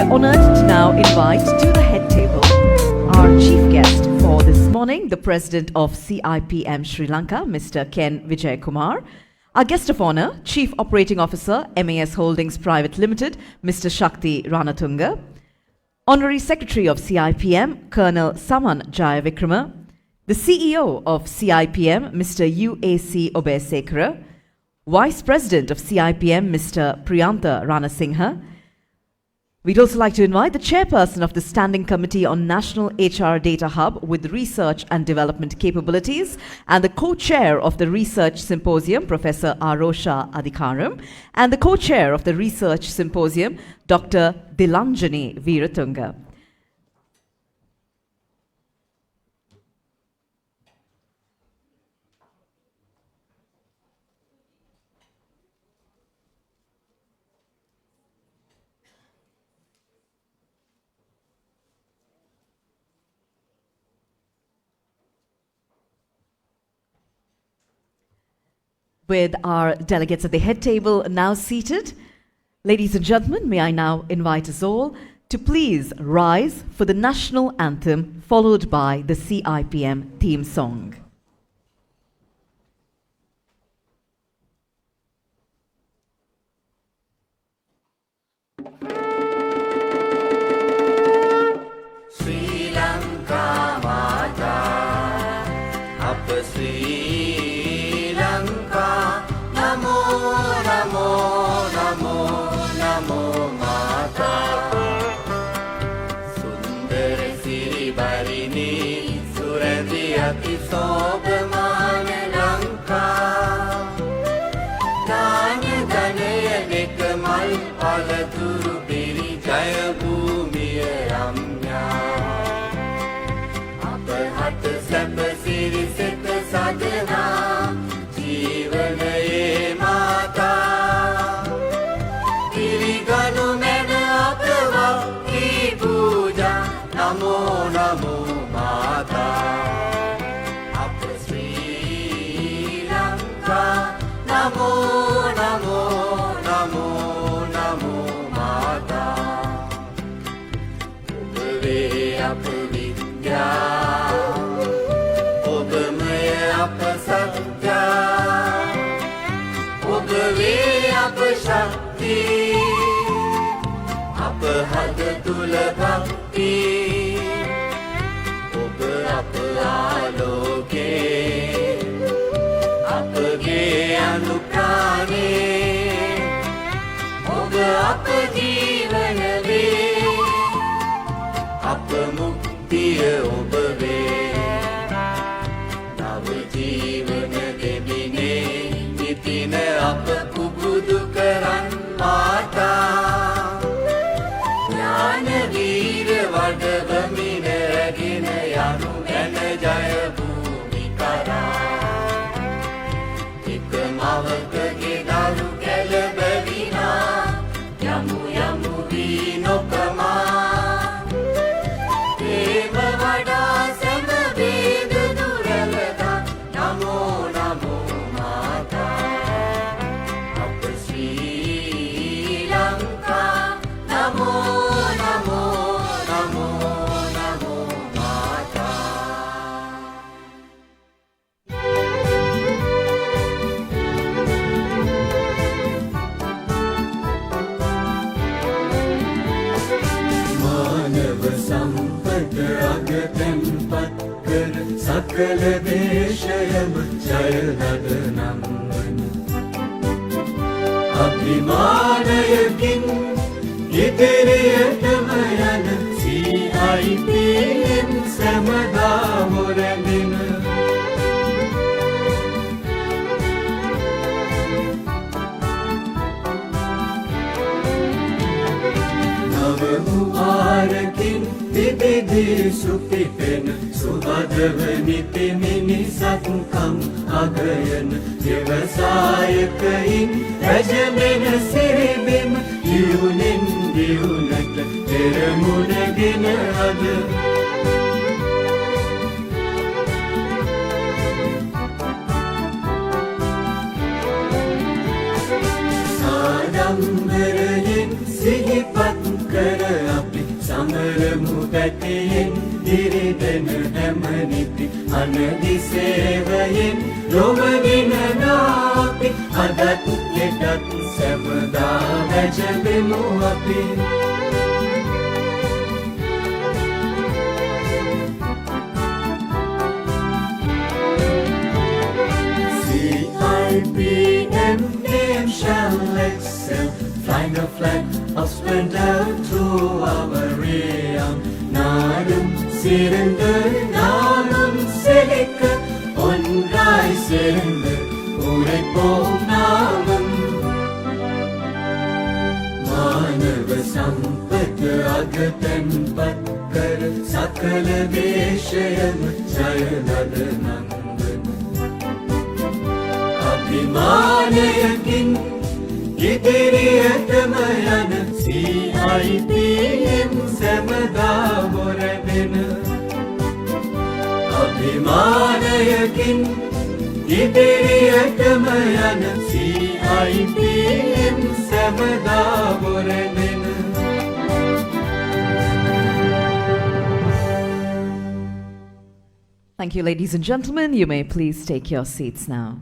We're honoured to now invite to the head table our chief guest for this morning, the President of CIPM Sri Lanka, Mr. Ken Wijayakumar. Our guest of honour, Chief Operating Officer, MAS Holdings Private Limited, Mr. Shakti Ranatunga. Honorary Secretary of CIPM, Colonel Saman Jayavikrama. The CEO of CIPM, Mr. UAC Obesekara. Vice President of CIPM, Mr. Priyantha Ranasinghe. We'd also like to invite the Chairperson of the Standing Committee on National HR Data Hub with Research and Development Capabilities and the Co-Chair of the Research Symposium, Professor Arosha Adhikaram, and the Co-Chair of the Research Symposium, Dr. Dilanjani Veeratunga. With our delegates at the head table now seated, ladies and gentlemen, may I now invite us all to please rise for the national anthem followed by the CIPM theme song. Sri Lanka Mata, Apa Sri Lanka, Namo Namo Namo Namo Mata. Sundara Siri Barini, Surati Ati Sobhamana Lanka. Danya Danaya Dekamal Palaturu Biri Jaya Bhumiya Ramya. Apahat Sapa Siri Sita Sadhana, Jeevanaye Mata. Tiriganu Mena Apava Ki Puja, Namo Namo Mata. Apa Sri Lanka, Namo Namo Namo Namo Mata. Obave Apa Vidya, Obamaya Apa Satya, Obave Apa Shakti, Apa Hada Tula Bhakti, Oba Apa Aloke, Apage Anuprane, Oba Apa Jeevanave, Apa Muktiya Obave. Nava Jeevana Debine, Nitina Apa Pubudu Karan Mata. Jnana Veera Vadavamina Ragina Yanu Mena Jaya Bhumikara. Ekmavakage Daru Kalabavina, Yamu Yamu Vinopama. Prema Vada Samaveda Duralada, Namo Namo Mata. Apa Sri Lanka, Namo Namo Namo Namo Mata. मानव संपद अगतंपत कर सकल देशयम जय नमन अभिमानयकिन इतरियतम यन CIPM समदा मुरदिन Navamuharakin Vividi Supipen Suhadavanipi Minisatkam Agayan Vyavasayakain Rajamena Siribim Yunin Yunat Tiramunagina Ada Sadambarayin Sihipat Kara පැතියෙන් දිරිදෙන හැමනිති අනදිසේවයෙන් ලොවගෙනනාපි අදත් හෙටත් සැමදා වැජබෙමු අපි CIPM shall excel, flying a flag of splendor through our realm. Nadum sirende, nadum selika, onrai sirende, urepom namam. Manav sampata agaten patkar, sakala deshayam jayanadnam. අභිමානයකින් ඉදිරියටම යන CIPM සැමදා හොරගෙන අභිමානයකින් ඉදිරියටම යන CIPM සැමදා හොරගෙන Thank you, ladies and gentlemen. You may please take your seats now.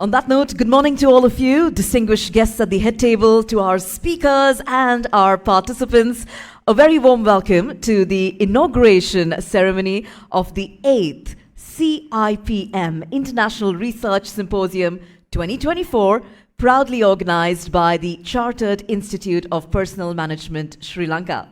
On that note, good morning to all of you, distinguished guests at the head table, to our speakers and our participants. A very warm welcome to the inauguration ceremony of the 8th CIPM International Research Symposium 2024, proudly organized by the Chartered Institute of Personnel Management, Sri Lanka.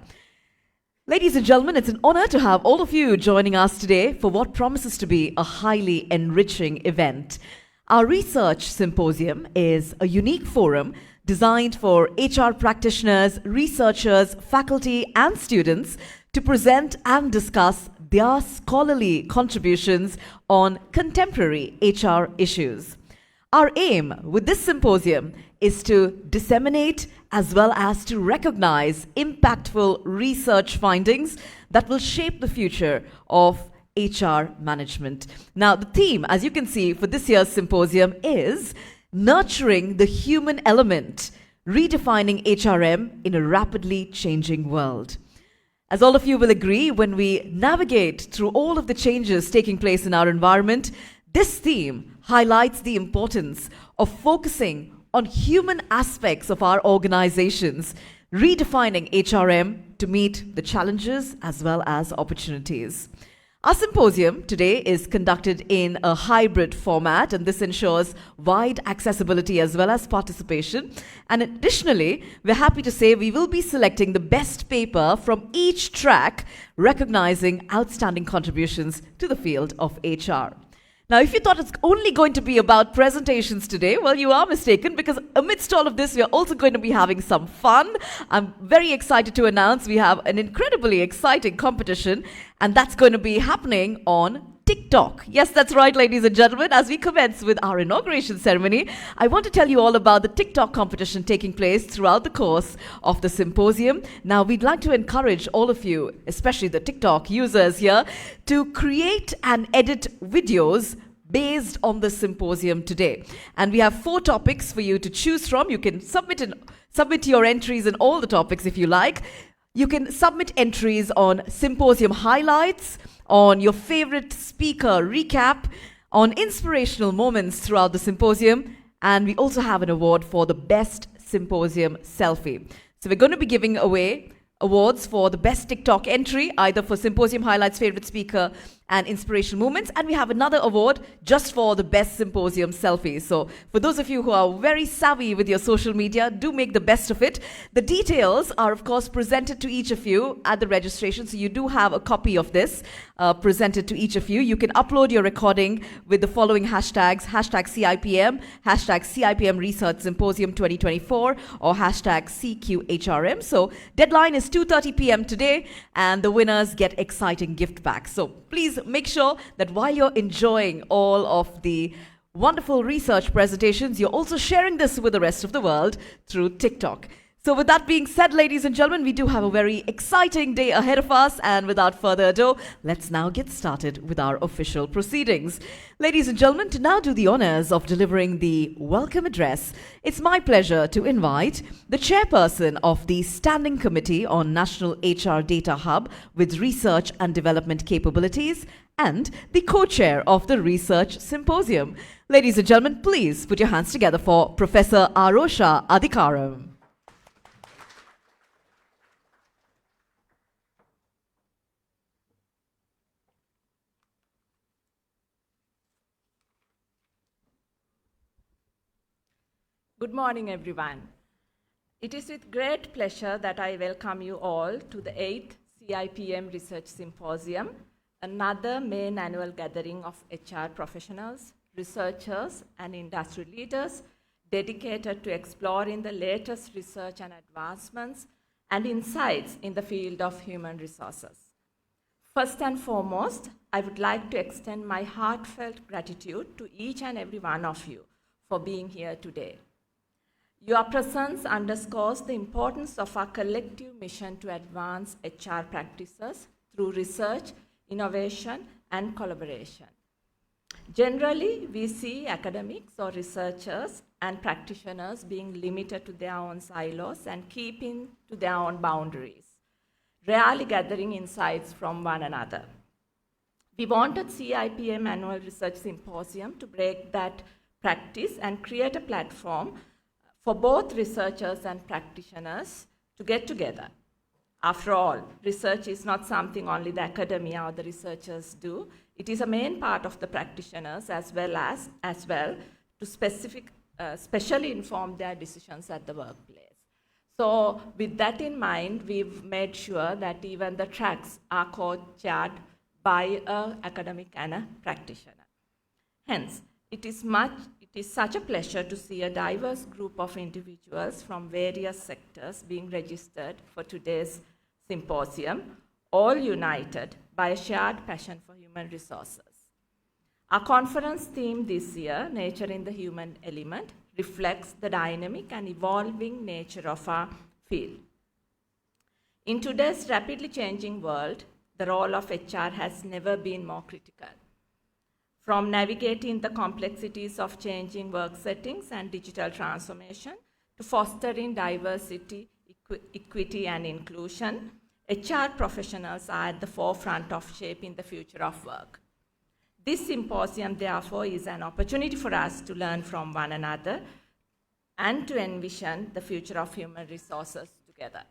Ladies and gentlemen, it's an honor to have all of you joining us today for what promises to be a highly enriching event. Our research symposium is a unique forum designed for HR practitioners, researchers, faculty, and students to present and discuss their scholarly contributions on contemporary HR issues. Our aim with this symposium is to disseminate as well as to recognize impactful research findings that will shape the future of HR management. Now, the theme, as you can see, for this year's symposium is Nurturing the Human Element, Redefining HRM in a Rapidly Changing World. As all of you will agree, when we navigate through all of the changes taking place in our environment, this theme highlights the importance of focusing on human aspects of our organizations, redefining HRM to meet the challenges as well as opportunities. Our symposium today is conducted in a hybrid format, and this ensures wide accessibility as well as participation. And additionally, we're happy to say we will be selecting the best paper from each track, recognizing outstanding contributions to the field of HR. Now, if you thought it's only going to be about presentations today, well, you are mistaken, because amidst all of this, we are also going to be having some fun. I'm very excited to announce we have an incredibly exciting competition, and that's going to be happening on TikTok. Yes, that's right, ladies and gentlemen. As we commence with our inauguration ceremony, I want to tell you all about the TikTok competition taking place throughout the course of the symposium. Now, we'd like to encourage all of you, especially the TikTok users here, to create and edit videos based on the symposium today. And we have 4 topics for you to choose from. You can submit your entries in all the topics if you like. You can submit entries on symposium highlights, on your favorite speaker recap, on inspirational moments throughout the symposium, and we also have an award for the best symposium selfie. So we're going to be giving away awards for the best TikTok entry, either for symposium highlights, favorite speaker, and inspirational moments. And we have another award just for the best symposium selfie. So for those of you who are very savvy with your social media, do make the best of it. The details are, of course, presented to each of you at the registration. So you do have a copy of this presented to each of you. You can upload your recording with the following hashtags: hashtag CIPM, hashtag CIPM Research Symposium 2024, or hashtag CQHRM. So deadline is 2:30 p.m. today, and the winners get exciting gift packs. So please make sure that while you're enjoying all of the wonderful research presentations, you're also sharing this with the rest of the world through TikTok. So with that being said, ladies and gentlemen, we do have a very exciting day ahead of us. And without further ado, let's now get started with our official proceedings. Ladies and gentlemen, to now do the honors of delivering the welcome address, it's my pleasure to invite the chairperson of the Standing Committee on National HR Data Hub with Research and Development Capabilities and the co-chair of the Research Symposium. Ladies and gentlemen, please put your hands together for Professor Arosha Adhikaram. Good morning, everyone. It is with great pleasure that I welcome you all to the 8th CIPM Research Symposium, another main annual gathering of HR professionals, researchers, and industry leaders dedicated to exploring the latest research and advancements and insights in the field of human resources. First and foremost, I would like to extend my heartfelt gratitude to each and every one of you for being here today. Your presence underscores the importance of our collective mission to advance HR practices through research, innovation, and collaboration. Generally, we see academics or researchers and practitioners being limited to their own silos and keeping to their own boundaries, rarely gathering insights from one another. We wanted CIPM Annual Research Symposium to break that practice and create a platform for both researchers and practitioners to get together. After all, research is not something only the academia or the researchers do. It is a main part of the practitioners as well to specially inform their decisions at the workplace. So with that in mind, we've made sure that even the tracks are co-chaired by an academic and a practitioner. Hence, it is such a pleasure to see a diverse group of individuals from various sectors being registered for today's symposium, all united by a shared passion for human resources. Our conference theme this year, Nature in the Human Element, reflects the dynamic and evolving nature of our field. In today's rapidly changing world, the role of HR has never been more critical. From navigating the complexities of changing work settings and digital transformation to fostering diversity, equity, and inclusion, HR professionals are at the forefront of shaping the future of work. This symposium, therefore, is an opportunity for us to learn from one another and to envision the future of human resources together.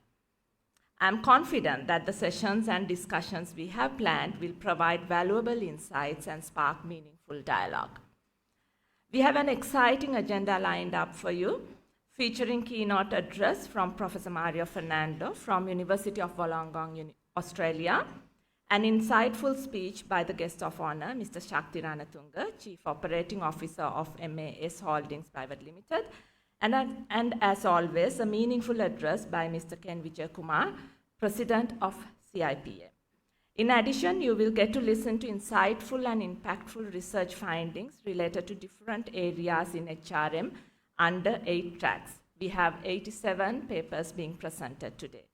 I'm confident that the sessions and discussions we have planned will provide valuable insights and spark meaningful dialogue. We have an exciting agenda lined up for you, featuring keynote address from Professor Mario Fernando from University of Wollongong, Australia, an insightful speech by the guest of honor, Mr. Shakti Ranatunga, Chief Operating Officer of MAS Holdings Private Limited, and as always, a meaningful address by Mr. Ken Vijay Kumar, President of CIPM. In addition, you will get to listen to insightful and impactful research findings related to different areas in HRM under 8 tracks. We have 87 papers being presented today.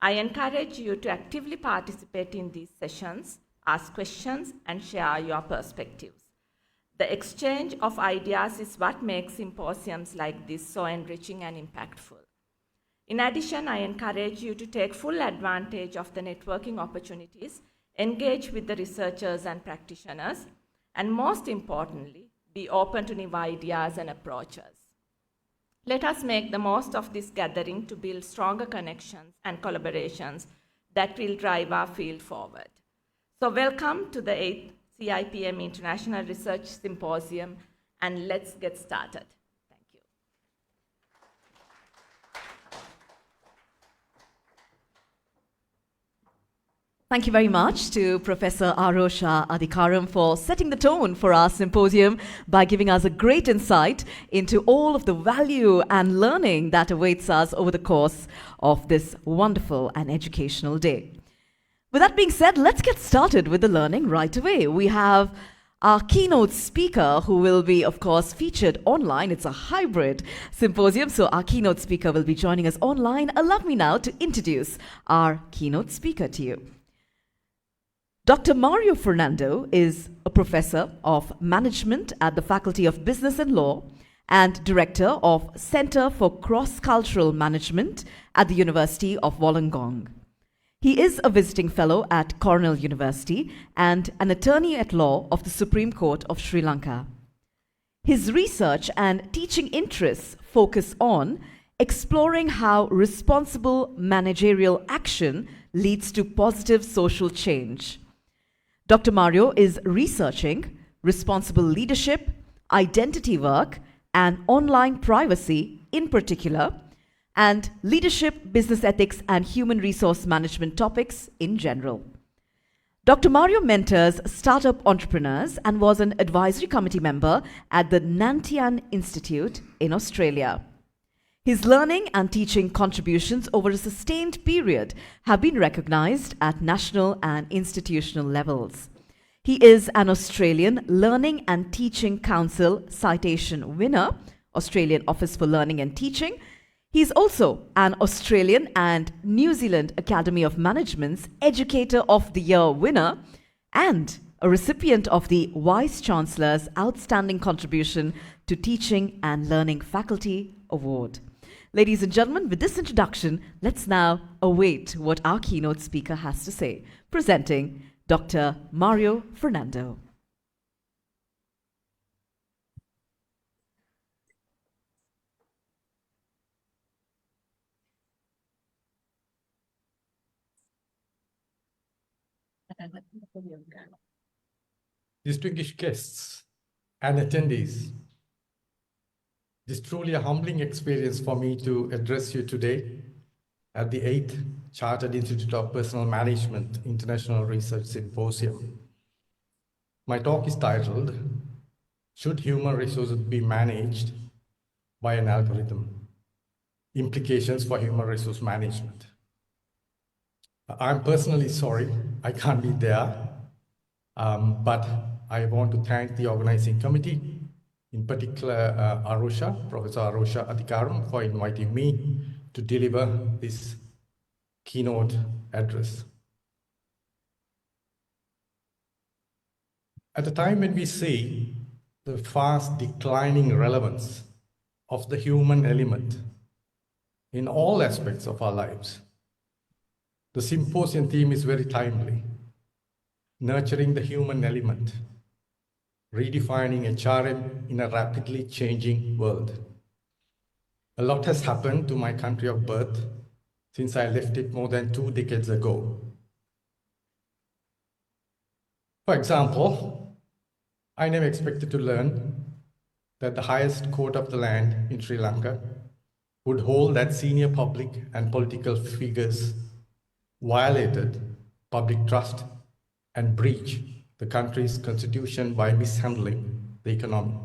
I encourage you to actively participate in these sessions, ask questions, and share your perspectives. The exchange of ideas is what makes symposiums like this so enriching and impactful. In addition, I encourage you to take full advantage of the networking opportunities, engage with the researchers and practitioners, and most importantly, be open to new ideas and approaches. Let us make the most of this gathering to build stronger connections and collaborations that will drive our field forward. So welcome to the 8th CIPM International Research Symposium, and let's get started. Thank you. Thank you very much to Professor Arosha Adhikaram for setting the tone for our symposium by giving us a great insight into all of the value and learning that awaits us over the course of this wonderful and educational day. With that being said, let's get started with the learning right away. We have Our keynote speaker, who will be, of course, featured online, it's a hybrid symposium, so our keynote speaker will be joining us online. Allow me now to introduce our keynote speaker to you. Dr. Mario Fernando is a professor of management at the Faculty of Business and Law and director of Center for Cross-Cultural Management at the University of Wollongong. He is a visiting fellow at Cornell University and an attorney at law of the Supreme Court of Sri Lanka. His research and teaching interests focus on exploring how responsible managerial action leads to positive social change. Dr. Mario is researching responsible leadership, identity work, and online privacy in particular, and leadership, business ethics, and human resource management topics in general. Dr. Mario mentors startup entrepreneurs and was an advisory committee member at the Nantian Institute in Australia. His learning and teaching contributions over a sustained period have been recognized at national and institutional levels. He is an Australian Learning and Teaching Council citation winner, Australian Office for Learning and Teaching. He is also an Australian and New Zealand Academy of Management's Educator of the Year winner and a recipient of the Vice Chancellor's Outstanding Contribution to Teaching and Learning Faculty Award. Ladies and gentlemen, with this introduction, let's now await what our keynote speaker has to say. Presenting Dr. Mario Fernando. Distinguished guests and attendees, it is truly a humbling experience for me to address you today at the 8th Chartered Institute of Personal Management International Research Symposium. My talk is titled, Should Human Resources Be Managed by an Algorithm? Implications for Human Resource Management. I'm personally sorry I can't be there, but I want to thank the organizing committee, in particular Professor Arosha Adhikaram, for inviting me to deliver this keynote address. At a time when we see the fast declining relevance of the human element in all aspects of our lives, the symposium theme is very timely. Nurturing the human element, redefining HRM in a rapidly changing world. A lot has happened to my country of birth since I left it more than 2 decades ago. For example, I never expected to learn that the highest court of the land in Sri Lanka would hold that senior public and political figures violated public trust and breach the country's constitution by mishandling the economy.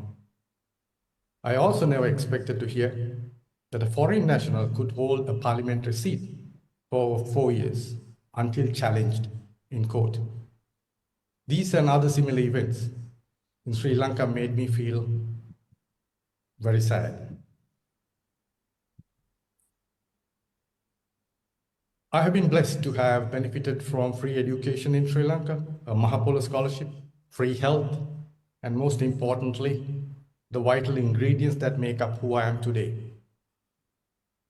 I also never expected to hear that a foreign national could hold a parliamentary seat for over 4 years until challenged in court. These and other similar events in Sri Lanka made me feel very sad. I have been blessed to have benefited from free education in Sri Lanka, a Mahapolo scholarship, free health, and most importantly, the vital ingredients that make up who I am today.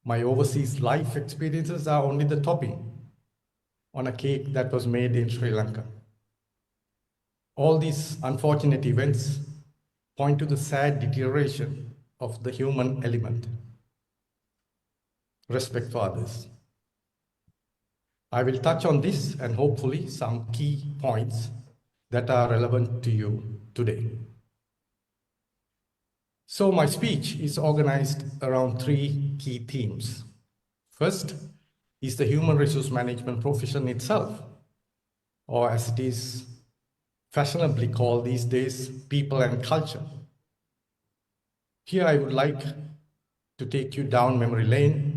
My overseas life experiences are only the topping on a cake that was made in Sri Lanka. All these unfortunate events point to the sad deterioration of the human element. Respect for others. I will touch on this and hopefully some key points that are relevant to you today. So my speech is organized around 3 key themes. First is the human resource management profession itself, or as it is fashionably called these days, people and culture. Here I would like to take you down memory lane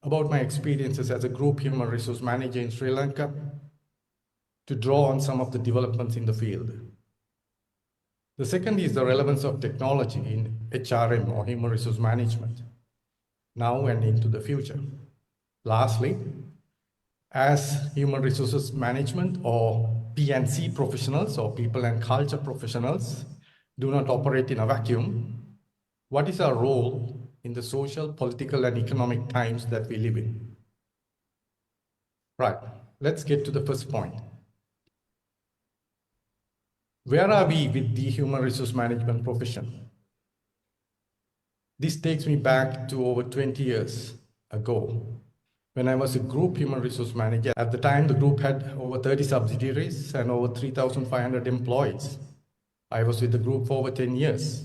about my experiences as a group human resource manager in Sri Lanka, to draw on some of the developments in the field. The second is the relevance of technology in HRM or human resource management, now and into the future. Lastly, as human resources management or P&C professionals or people and culture professionals do not operate in a vacuum, what is our role in the social, political, and economic times that we live in? Right, let's get to the first point. Where are we with the human resource management profession? This takes me back to over 20 years ago when I was a group human resource manager. At the time, the group had over 30 subsidiaries and over 3,500 employees. I was with the group for over 10 years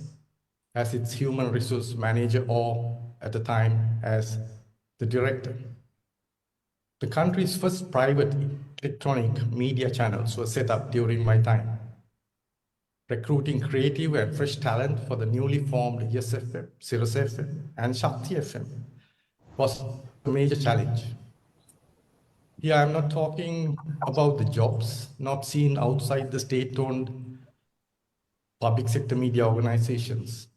as its human resource manager, or at the time as the director. The country's first private electronic media channels were set up during my time. Recruiting creative and fresh talent for the newly formed Yes FM, Sirius FM, and Shakti FM was a major challenge. Here I'm not talking about the jobs not seen outside the state-owned public sector media organizations.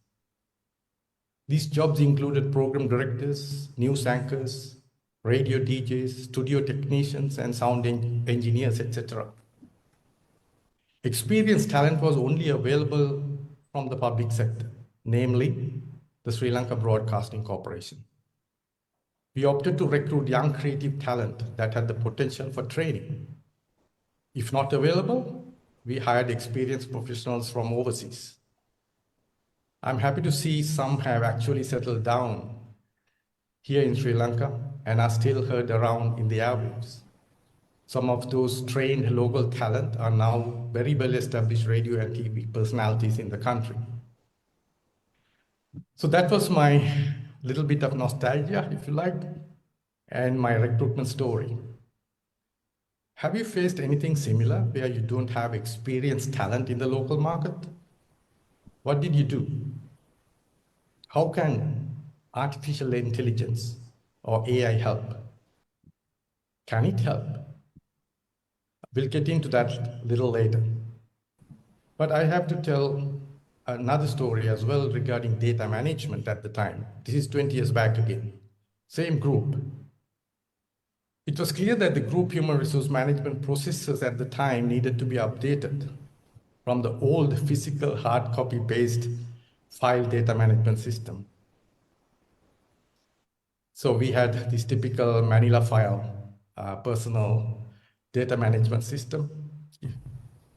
These jobs included program directors, news anchors, radio DJs, studio technicians, and sound engineers, etc. Experienced talent was only available from the public sector, namely the Sri Lanka Broadcasting Corporation. We opted to recruit young creative talent that had the potential for training. If not available, we hired experienced professionals from overseas. I'm happy to see some have actually settled down here in Sri Lanka and are still heard around in the airwaves. Some of those trained local talent are now very well-established radio and TV personalities in the country. So that was my little bit of nostalgia, if you like, and my recruitment story. Have you faced anything similar where you don't have experienced talent in the local market? What did you do? How can artificial intelligence or AI help? Can it help? We'll get into that a little later. But I have to tell another story as well regarding data management at the time. This is 20 years back again. Same group. It was clear that the group human resource management processes at the time needed to be updated from the old physical hard copy based file data management system. So we had this typical Manila file personal data management system.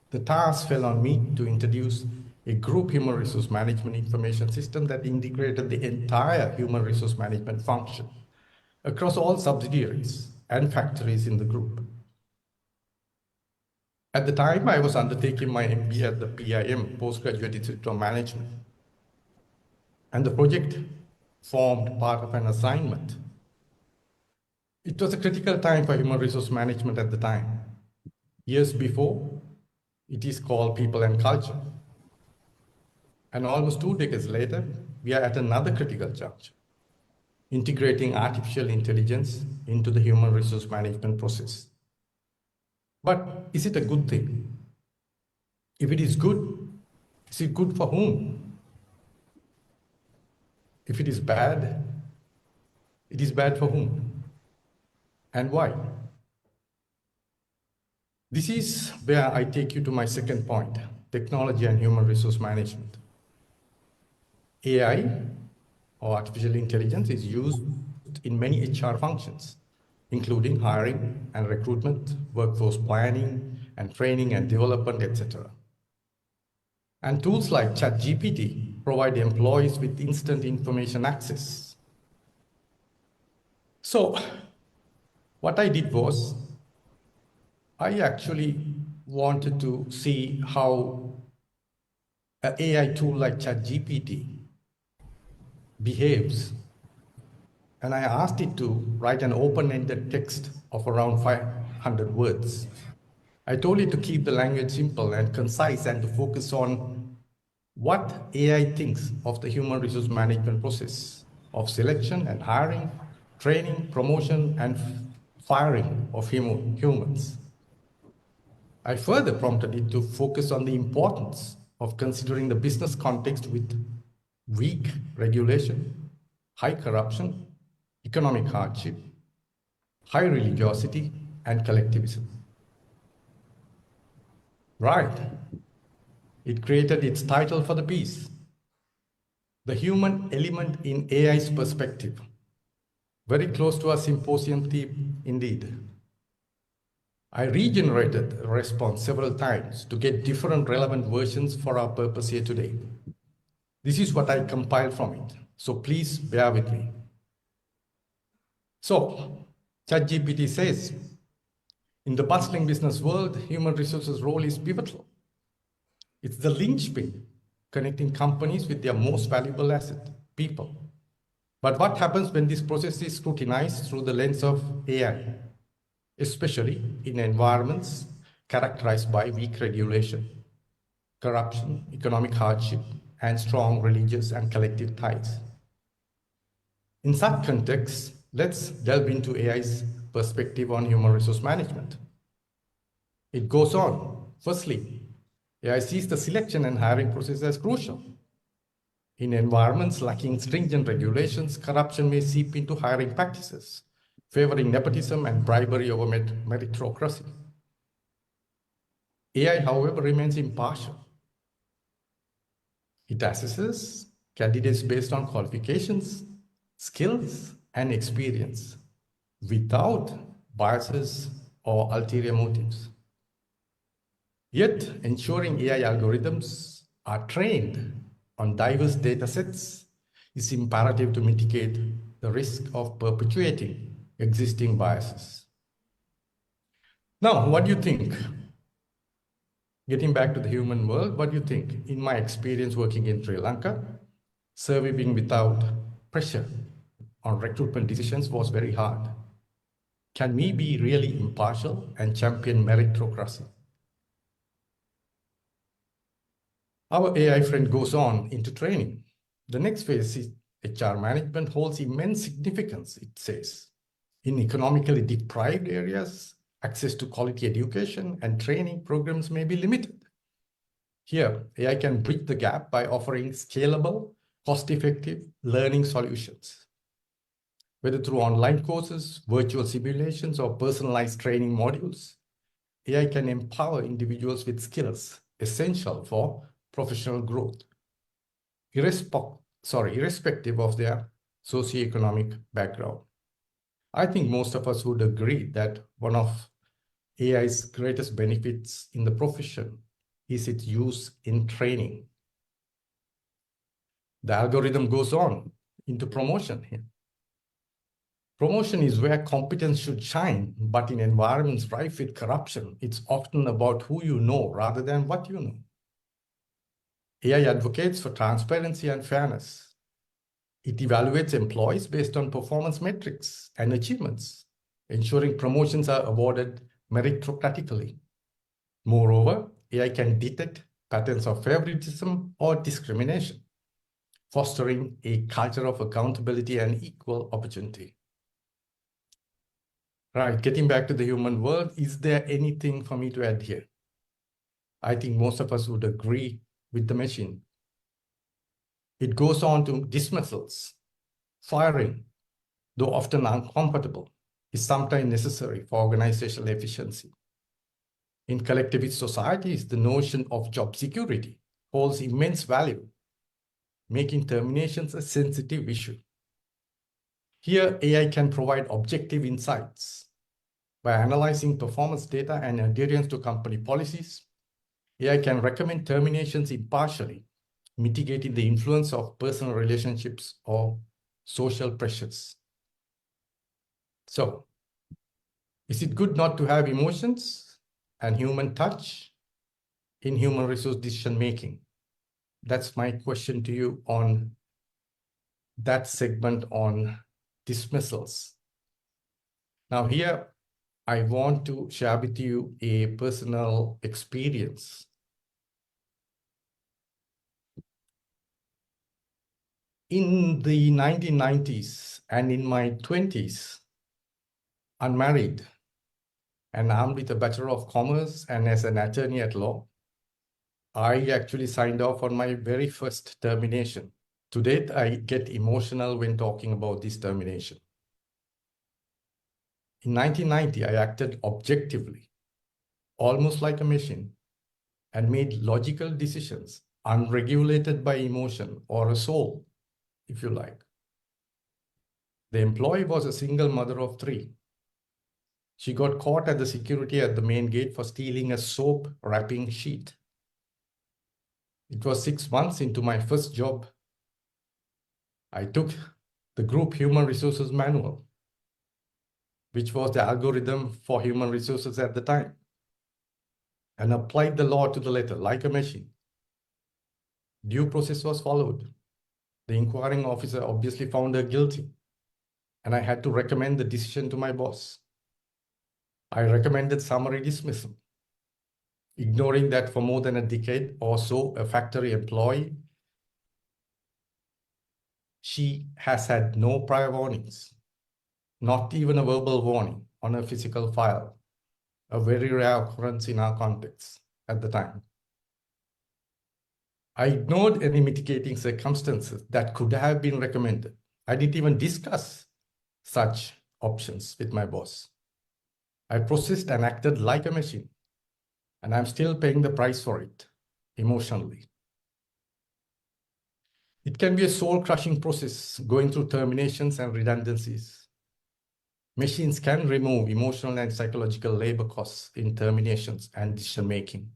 The task fell on me to introduce a group human resource management information system that integrated the entire human resource management function across all subsidiaries and factories in the group. At the time, I was undertaking my MBA at the PIM, Postgraduate Institute of Management, and the project formed part of an assignment. It was a critical time for human resource management at the time. Years before, it is called people and culture. And almost 2 decades later, we are at another critical juncture, integrating artificial intelligence into the human resource management process. But is it a good thing? If it is it good for whom? If it is bad for whom? And why? This is where I take you to my second point, technology and human resource management. AI, or artificial intelligence, is used in many HR functions, including hiring and recruitment, workforce planning, and training and development, etc. And tools like ChatGPT provide employees with instant information access. So, what I did was, I actually wanted to see how an AI tool like ChatGPT behaves. And I asked it to write an open-ended text of around 500 words. I told it to keep the language simple and concise and to focus on what AI thinks of the human resource management process of selection and hiring, training, promotion, and firing of humans. I further prompted it to focus on the importance of considering the business context with weak regulation, high corruption, economic hardship, high religiosity, and collectivism. Right. It created its title for the piece, The Human Element in AI's Perspective. Very close to our symposium theme, indeed. I regenerated the response several times to get different relevant versions for our purpose here today. This is what I compiled from it, so please bear with me. So, ChatGPT says, in the bustling business world, human resources role is pivotal. It's the linchpin connecting companies with their most valuable asset, people. But what happens when this process is scrutinized through the lens of AI, especially in environments characterized by weak regulation, corruption, economic hardship, and strong religious and collective ties? In such context, let's delve into AI's perspective on human resource management. It goes on. Firstly, AI sees the selection and hiring process as crucial. In environments lacking stringent regulations, corruption may seep into hiring practices, favoring nepotism and bribery over meritocracy. AI, however, remains impartial. It assesses candidates based on qualifications, skills, and experience without biases or ulterior motives. Yet, ensuring AI algorithms are trained on diverse data sets is imperative to mitigate the risk of perpetuating existing biases. Now, what do you think? Getting back to the human world, what do you think? In my experience working in Sri Lanka, surviving without pressure on recruitment decisions was very hard. Can we be really impartial and champion meritocracy? Our AI friend goes on into training. The next phase is HR management holds immense significance, it says. In economically deprived areas, access to quality education and training programs may be limited. Here, AI can bridge the gap by offering scalable, cost-effective learning solutions. Whether through online courses, virtual simulations, or personalized training modules, AI can empower individuals with skills essential for professional growth, irrespective of their socioeconomic background. I think most of us would agree that one of AI's greatest benefits in the profession is its use in training. The algorithm goes on into promotion here. Promotion is where competence should shine, but in environments rife with corruption, it's often about who you know rather than what you know. AI advocates for transparency and fairness. It evaluates employees based on performance metrics and achievements, ensuring promotions are awarded meritocratically. Moreover, AI can detect patterns of favoritism or discrimination, fostering a culture of accountability and equal opportunity. Right, getting back to the human world, is there anything for me to add here? I think most of us would agree with the machine. It goes on to dismissals. Firing, though often uncomfortable, is sometimes necessary for organizational efficiency. In collectivist societies, the notion of job security holds immense value, making terminations a sensitive issue. Here, AI can provide objective insights. By analyzing performance data and adherence to company policies, AI can recommend terminations impartially, mitigating the influence of personal relationships or social pressures. So, is it good not to have emotions and human touch in human resource decision making? That's my question to you on that segment on dismissals. Now here, I want to share with you a personal experience. In the 1990s and in my 20s, unmarried and armed with a Bachelor of Commerce and as an attorney at law, I actually signed off on my very first termination. To date, I get emotional when talking about this termination. In 1990, I acted objectively, almost like a machine, and made logical decisions, unregulated by emotion or a soul, if you like. The employee was a single mother of 3. She got caught at the security at the main gate for stealing a soap wrapping sheet. It was 6 months into my first job. I took the group human resources manual, which was the algorithm for human resources at the time, and applied the law to the letter like a machine. Due process was followed. The inquiring officer obviously found her guilty, and I had to recommend the decision to my boss. I recommended summary dismissal, ignoring that for more than a decade or so, a factory employee, she has had no prior warnings, not even a verbal warning on a physical file, a very rare occurrence in our context at the time. I ignored any mitigating circumstances that could have been recommended. I didn't even discuss such options with my boss. I processed and acted like a machine, and I'm still paying the price for it emotionally. It can be a soul-crushing process going through terminations and redundancies. Machines can remove emotional and psychological labor costs in terminations and decision-making.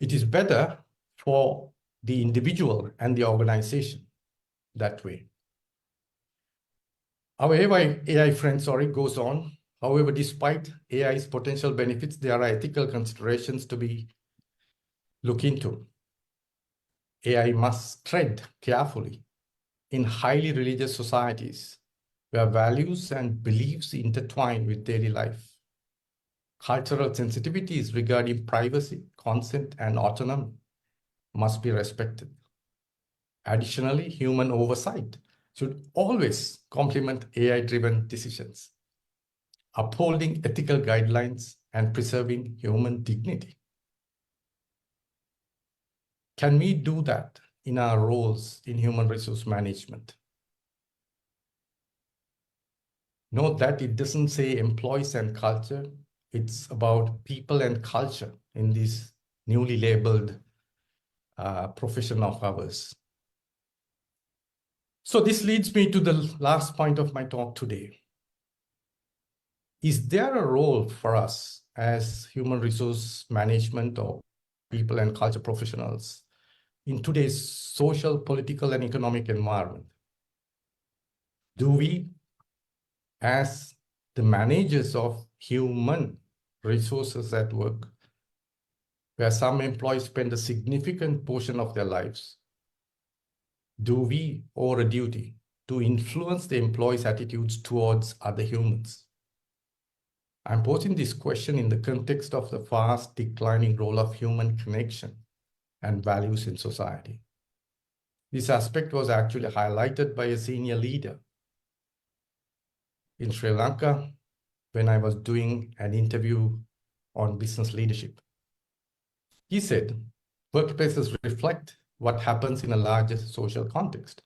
It is better for the individual and the organization that way. Our AI friend, goes on. However, despite AI's potential benefits, there are ethical considerations to be looked into. AI must tread carefully in highly religious societies where values and beliefs intertwine with daily life. Cultural sensitivities regarding privacy, consent, and autonomy must be respected. Additionally, human oversight should always complement AI-driven decisions, upholding ethical guidelines and preserving human dignity. Can we do that in our roles in human resource management? Note that it doesn't say employees and culture. It's about people and culture in this newly labeled profession of ours. So this leads me to the last point of my talk today. Is there a role for us as human resource management or people and culture professionals in today's social, political, and economic environment? Do we, as the managers of human resources at work, where some employees spend a significant portion of their lives, do we owe a duty to influence the employees' attitudes towards other humans? I'm posing this question in the context of the fast declining role of human connection and values in society. This aspect was actually highlighted by a senior leader in Sri Lanka when I was doing an interview on business leadership. He said, workplaces reflect what happens in a larger social context.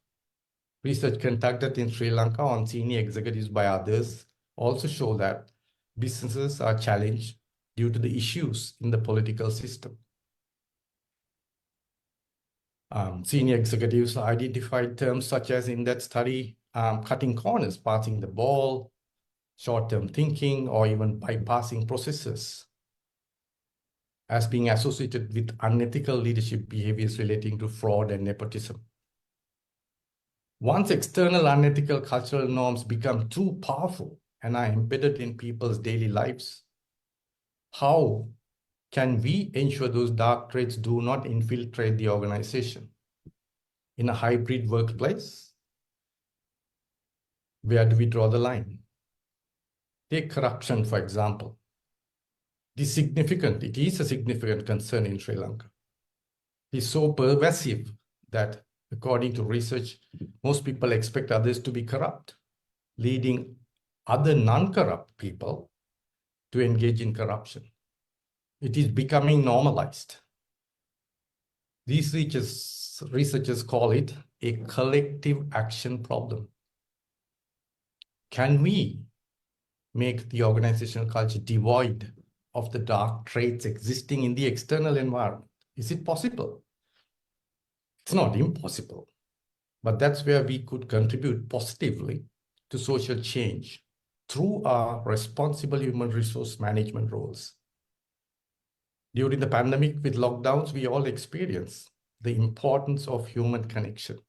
Research conducted in Sri Lanka on senior executives by others also show that businesses are challenged due to the issues in the political system. Senior executives identified terms such as in that study, cutting corners, passing the ball, short-term thinking, or even bypassing processes as being associated with unethical leadership behaviors relating to fraud and nepotism. Once external unethical cultural norms become too powerful and are embedded in people's daily lives, how can we ensure those dark traits do not infiltrate the organization? In a hybrid workplace, where do we draw the line? Take corruption, for example. It is a significant concern in Sri Lanka. It is so pervasive that, according to research, most people expect others to be corrupt, leading other non-corrupt people to engage in corruption. It is becoming normalized. Researchers call it a collective action problem. Can we make the organizational culture devoid of the dark traits existing in the external environment? Is it possible? It's not impossible, but that's where we could contribute positively to social change through our responsible human resource management roles. During the pandemic with lockdowns, we all experienced the importance of human connection.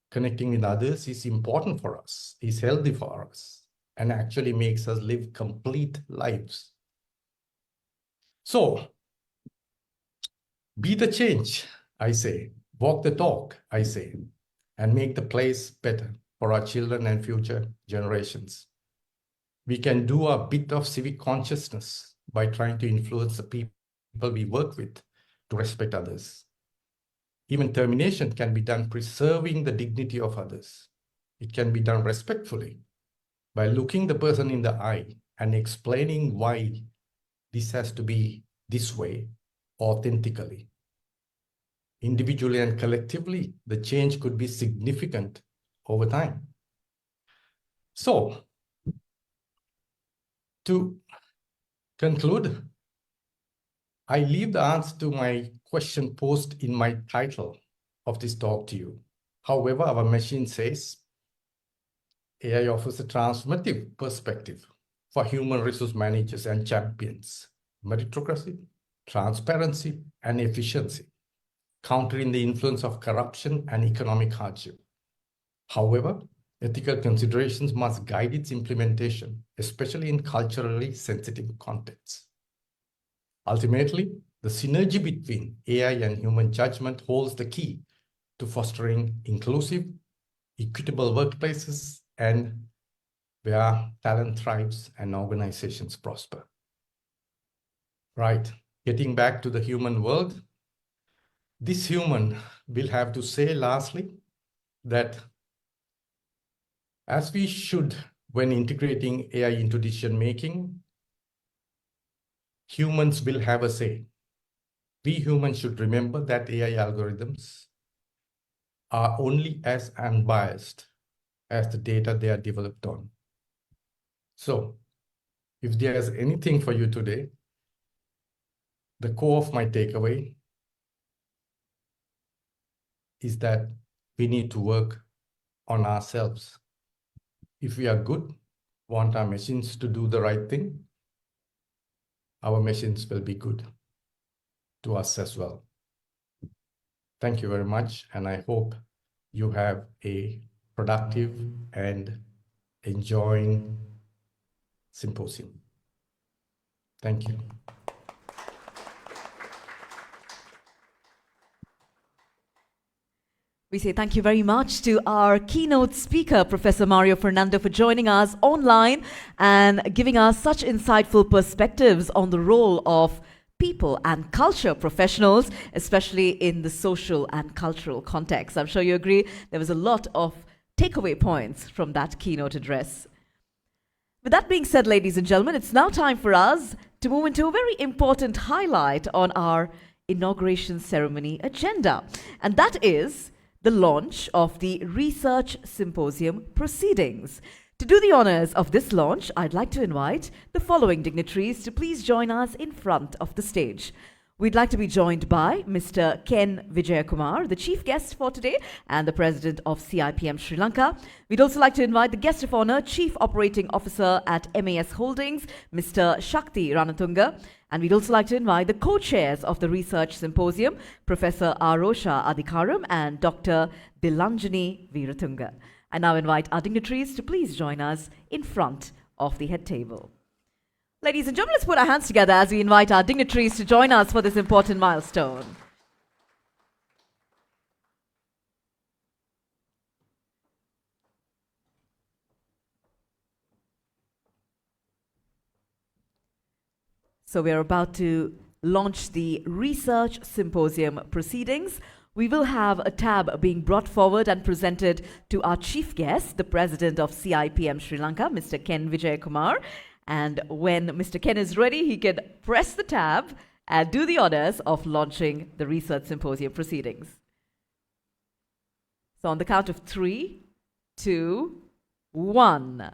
Connecting with others is important for us, is healthy for us, and actually makes us live complete lives. So, be the change, I say. Walk the talk, I say, and make the place better for our children and future generations. We can do a bit of civic consciousness by trying to influence the people we work with to respect others. Even termination can be done preserving the dignity of others. It can be done respectfully by looking the person in the eye and explaining why this has to be this way authentically. Individually and collectively, the change could be significant over time. So, to conclude, I leave the answer to my question posed in my title of this talk to you. However, our machine says AI offers a transformative perspective for human resource managers and champions, meritocracy, transparency, and efficiency, countering the influence of corruption and economic hardship. However, ethical considerations must guide its implementation, especially in culturally sensitive contexts. Ultimately, the synergy between AI and human judgment holds the key to fostering inclusive, equitable workplaces and where talent thrives and organizations prosper. Right, getting back to the human world, this human will have to say lastly that as we should when integrating AI into decision making, humans will have a say. We humans should remember that AI algorithms are only as unbiased as the data they are developed on. So, if there's anything for you today, the core of my takeaway is that we need to work on ourselves. If we are good, want our machines to do the right thing, our machines will be good to us as well. Thank you very much, and I hope you have a productive and enjoying symposium. Thank you. We say thank you very much to our keynote speaker, Professor Mario Fernando, for joining us online and giving us such insightful perspectives on the role of people and culture professionals, especially in the social and cultural context. I'm sure you agree there was a lot of takeaway points from that keynote address. With that being said, ladies and gentlemen, it's now time for us to move into a very important highlight on our inauguration ceremony agenda, and that is the launch of the Research Symposium proceedings. To do the honors of this launch, I'd like to invite the following dignitaries to please join us in front of the stage. We'd like to be joined by Mr. Ken Vijayakumar, the chief guest for today and the president of CIPM Sri Lanka. We'd also like to invite the guest of honor, Chief Operating Officer at MAS Holdings, Mr. Shakti Ranatunga. And we'd also like to invite the co-chairs of the Research Symposium, Professor Arosha Adhikaram and Dr. Dilanjani Veeratunga. I now invite our dignitaries to please join us in front of the head table. Ladies and gentlemen, let's put our hands together as we invite our dignitaries to join us for this important milestone. So we are about to launch the Research Symposium proceedings. We will have a tab being brought forward and presented to our chief guest, the president of CIPM Sri Lanka, Mr. Ken Vijayakumar. And when Mr. Ken is ready, he can press the tab and do the honors of launching the Research Symposium proceedings. So on the count of 3, 2, 1.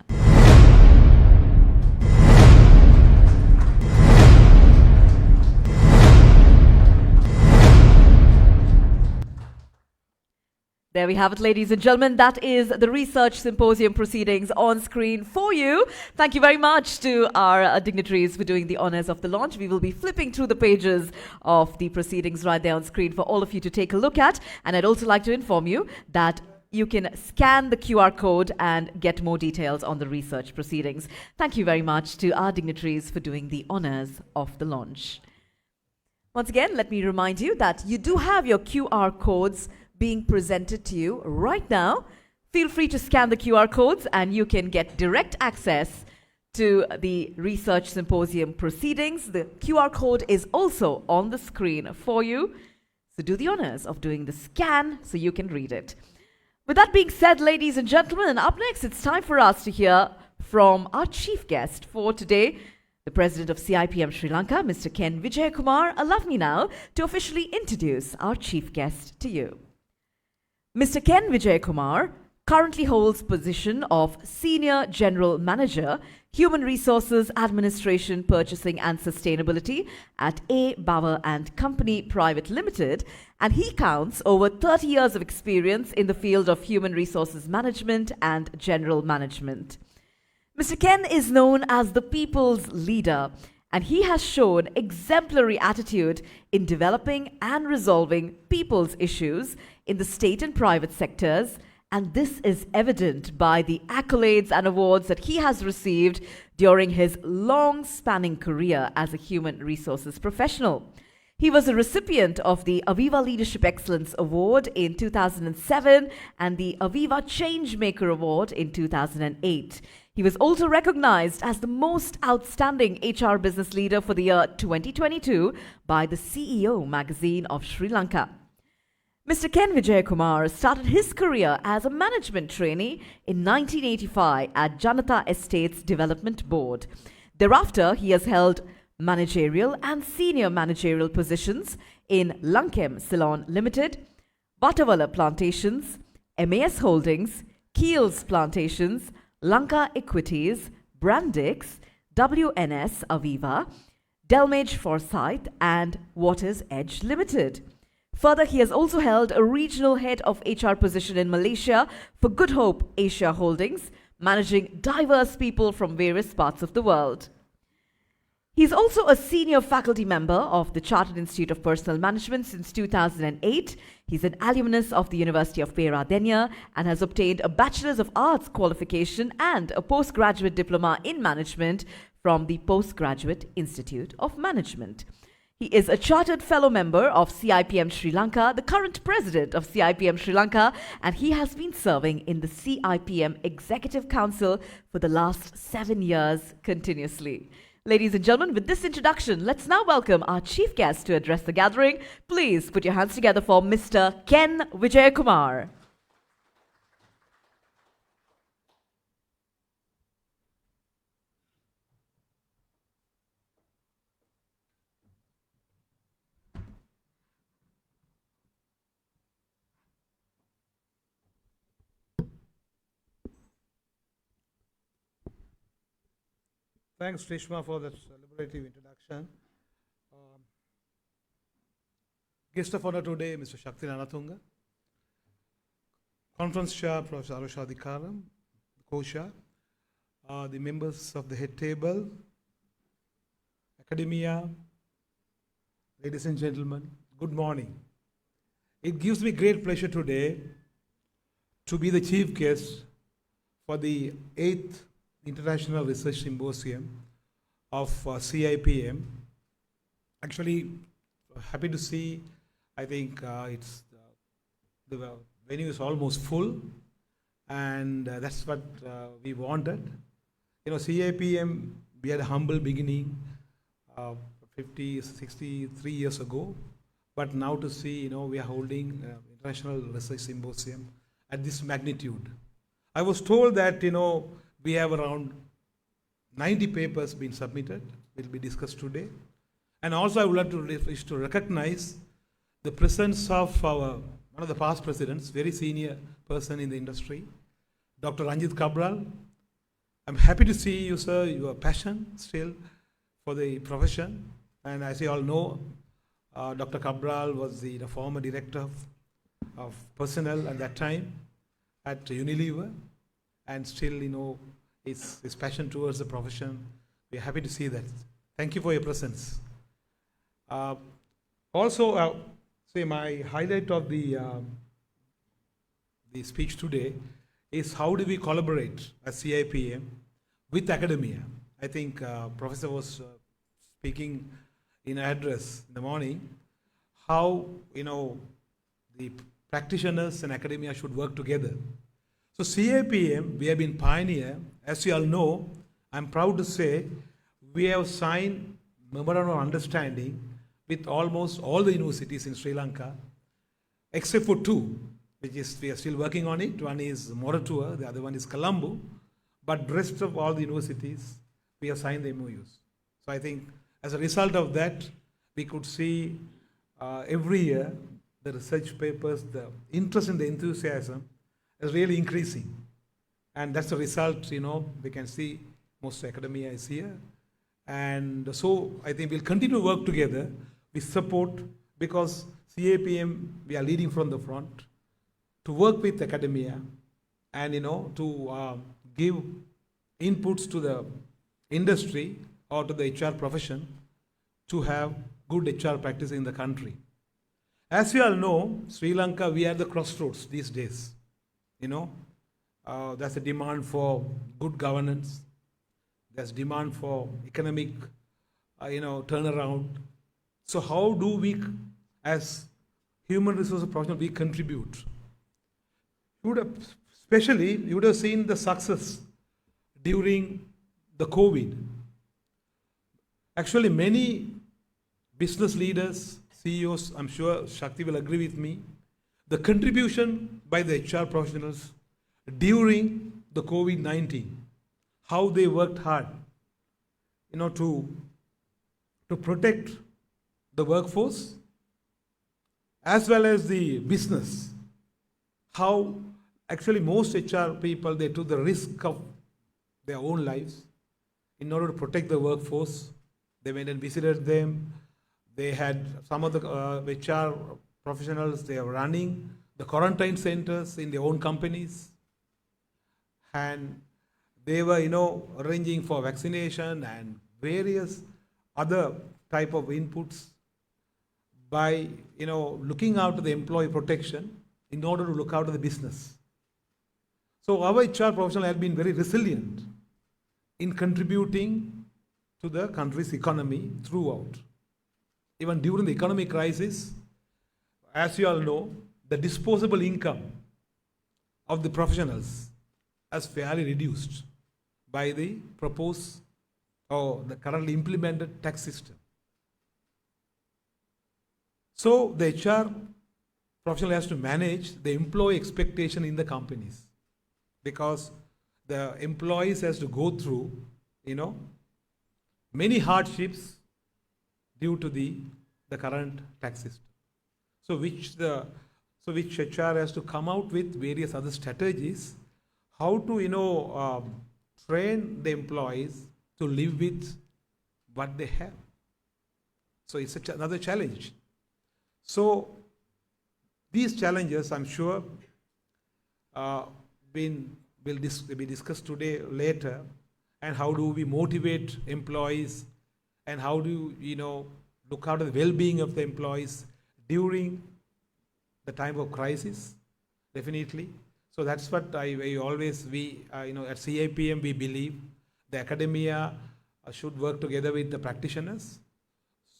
There we have it, ladies and gentlemen. That is the Research Symposium proceedings on screen for you. Thank you very much to our dignitaries for doing the honors of the launch. We will be flipping through the pages of the proceedings right there on screen for all of you to take a look at. And I'd also like to inform you that you can scan the QR code and get more details on the research proceedings. Thank you very much to our dignitaries for doing the honors of the launch. Once again, let me remind you that you do have your QR codes being presented to you right now. Feel free to scan the QR codes and you can get direct access to the Research Symposium proceedings. The QR code is also on the screen for you. So do the honors of doing the scan so you can read it. With that being said, ladies and gentlemen, up next it's time for us to hear from our chief guest for today, the President of CIPM Sri Lanka, Mr. Ken Vijayakumar. Allow me now to officially introduce our chief guest to you. Mr. Ken Vijayakumar currently holds position of Senior General Manager, Human Resources Administration, Purchasing and Sustainability at A. Bauer and Company Private Limited, and he counts over 30 years of experience in the field of human resources management and general management. Mr. Ken is known as the people's leader, and he has shown exemplary attitude in developing and resolving people's issues in the state and private sectors, and this is evident by the accolades and awards that he has received during his long-spanning career as a human resources professional. He was a recipient of the Aviva Leadership Excellence Award in 2007 and the Aviva Changemaker Award in 2008. He was also recognized as the most outstanding HR business leader for the year 2022 by the CEO magazine of Sri Lanka. Mr. Ken Vijayakumar started his career as a management trainee in 1985 at Janata Estates Development Board. Thereafter, he has held managerial and senior managerial positions in Lankem Ceylon Limited, Vatawala Plantations, MAS Holdings, Keels Plantations, Lanka Equities, Brandix, WNS Aviva, Delmage Forsyth, and Waters Edge Limited. Further, he has also held a regional head of HR position in Malaysia for Good Hope Asia Holdings, managing diverse people from various parts of the world. He is also a senior faculty member of the Chartered Institute of Personnel Management since 2008. He's an alumnus of the University of Peradeniya and has obtained a Bachelor's of Arts qualification and a postgraduate diploma in management from the Postgraduate Institute of Management. He is a chartered fellow member of CIPM Sri Lanka, the current president of CIPM Sri Lanka, and he has been serving in the CIPM Executive Council for the last 7 years continuously. Ladies and gentlemen, with this introduction, let's now welcome our chief guest to address the gathering. Please put your hands together for Mr. Ken Vijayakumar. Thanks, Rishma, for that celebrative introduction. Guest of honor today, Mr. Shakti Nanatunga. Conference Chair, Professor Arusha Adhikaram, co-chair, the members of the head table, academia, ladies and gentlemen, good morning. It gives me great pleasure today to be the chief guest for the 8th International Research Symposium of CIPM. Actually, happy to see, I think the venue is almost full, and that's what we wanted. You know, CIPM, we had a humble beginning 63 years ago, but now to see, you know, we are holding International Research Symposium at this magnitude. I was told that, you know, we have around 90 papers being submitted, will be discussed today. And also I would like to wish to recognize the presence of one of the past presidents, very senior person in the industry, Dr. Ranjit Cabral. I'm happy to see you, sir, your passion still for the profession. And as you all know, Dr. Cabral was the former director of personnel at that time at Unilever, and still, his passion towards the profession. We're happy to see that. Thank you for your presence. Also, my highlight of the speech today is how do we collaborate as CIPM with academia. I think Professor was speaking in an address in the morning, how the practitioners and academia should work together. So CIPM, we have been pioneer. As you all know, I'm proud to say we have signed memorandum of understanding with almost all the universities in Sri Lanka, except for two, which is we are still working on it. One is Moratuwa, the other one is Colombo. But the rest of all the universities, we have signed the MOUs. So I think as a result of that, we could see every year the research papers, the interest and the enthusiasm is really increasing. And that's the result, we can see most academia is here. And so I think we'll continue to work together with support, because CIPM, we are leading from the front to work with academia and, to give inputs to the industry or to the HR profession to have good HR practice in the country. As we all know, Sri Lanka, we are at the crossroads these days. There's a demand for good governance. There's demand for economic, turnaround. So how do we, as human resource professionals, we contribute? Especially, you would have seen the success during the COVID. Actually, many business leaders, CEOs, I'm sure Shakti will agree with me, the contribution by the HR professionals during the COVID-19, how they worked hard, to protect the workforce as well as the business. How actually most HR people, they took the risk of their own lives in order to protect the workforce. They went and visited them. They had some of the HR professionals, they are running the quarantine centers in their own companies. And they were, arranging for vaccination and various other type of inputs by, looking after the employee protection in order to look after the business. So our HR professionals have been very resilient in contributing to the country's economy throughout. Even during the economic crisis, as you all know, the disposable income of the professionals has fairly reduced by the proposed or the currently implemented tax system. So the HR professional has to manage the employee expectation in the companies, because the employees has to go through, many hardships due to the current tax system. So which HR has to come out with various other strategies, how to train the employees to live with what they have. So it's another challenge. So these challenges, I'm sure, will be discussed today later, and how do we motivate employees, and how do look after the well-being of the employees during the time of crisis, definitely. So that's what at CIPM we believe the academia should work together with the practitioners.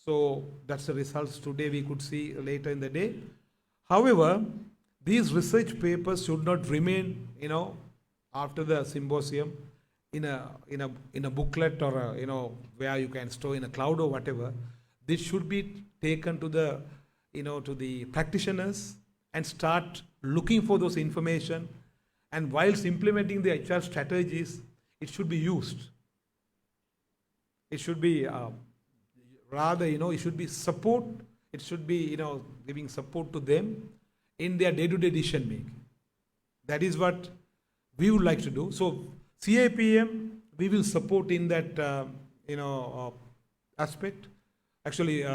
So that's the results today we could see later in the day. However, these research papers should not remain, after the symposium in a booklet or where you can store in a cloud or whatever. This should be taken to the to the practitioners and start looking for those information, and whilst implementing the HR strategies, it should be used. It should be Rather, it should be support. It should be, giving support to them in their day-to-day decision making. That is what we would like to do. So CIPM, we will support in that, aspect. Actually,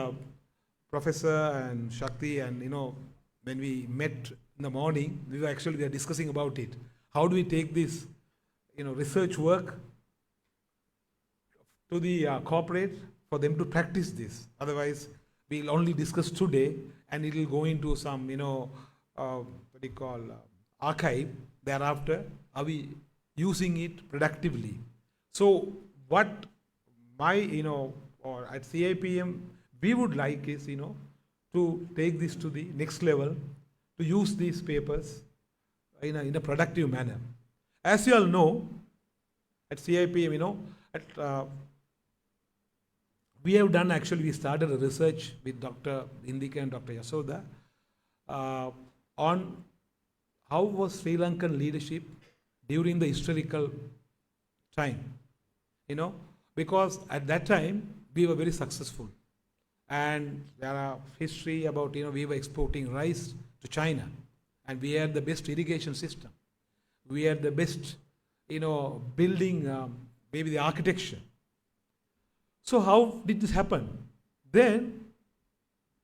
Professor and Shakti and, when we met in the morning, we were discussing about it. How do we take this, research work to the corporate for them to practice this? Otherwise, we'll only discuss today and it will go into some, archive. Thereafter, are we using it productively? So what my, or at CIPM, we would like is, to take this to the next level, to use these papers in a productive manner. As you all know, at CIPM, we have done, we started a research with Dr. Indika and Dr. Yasoda on how was Sri Lankan leadership during the historical time, because at that time we were very successful. And there are history about, we were exporting rice to China and we had the best irrigation system. We had the best, building, maybe the architecture. So how did this happen? Then,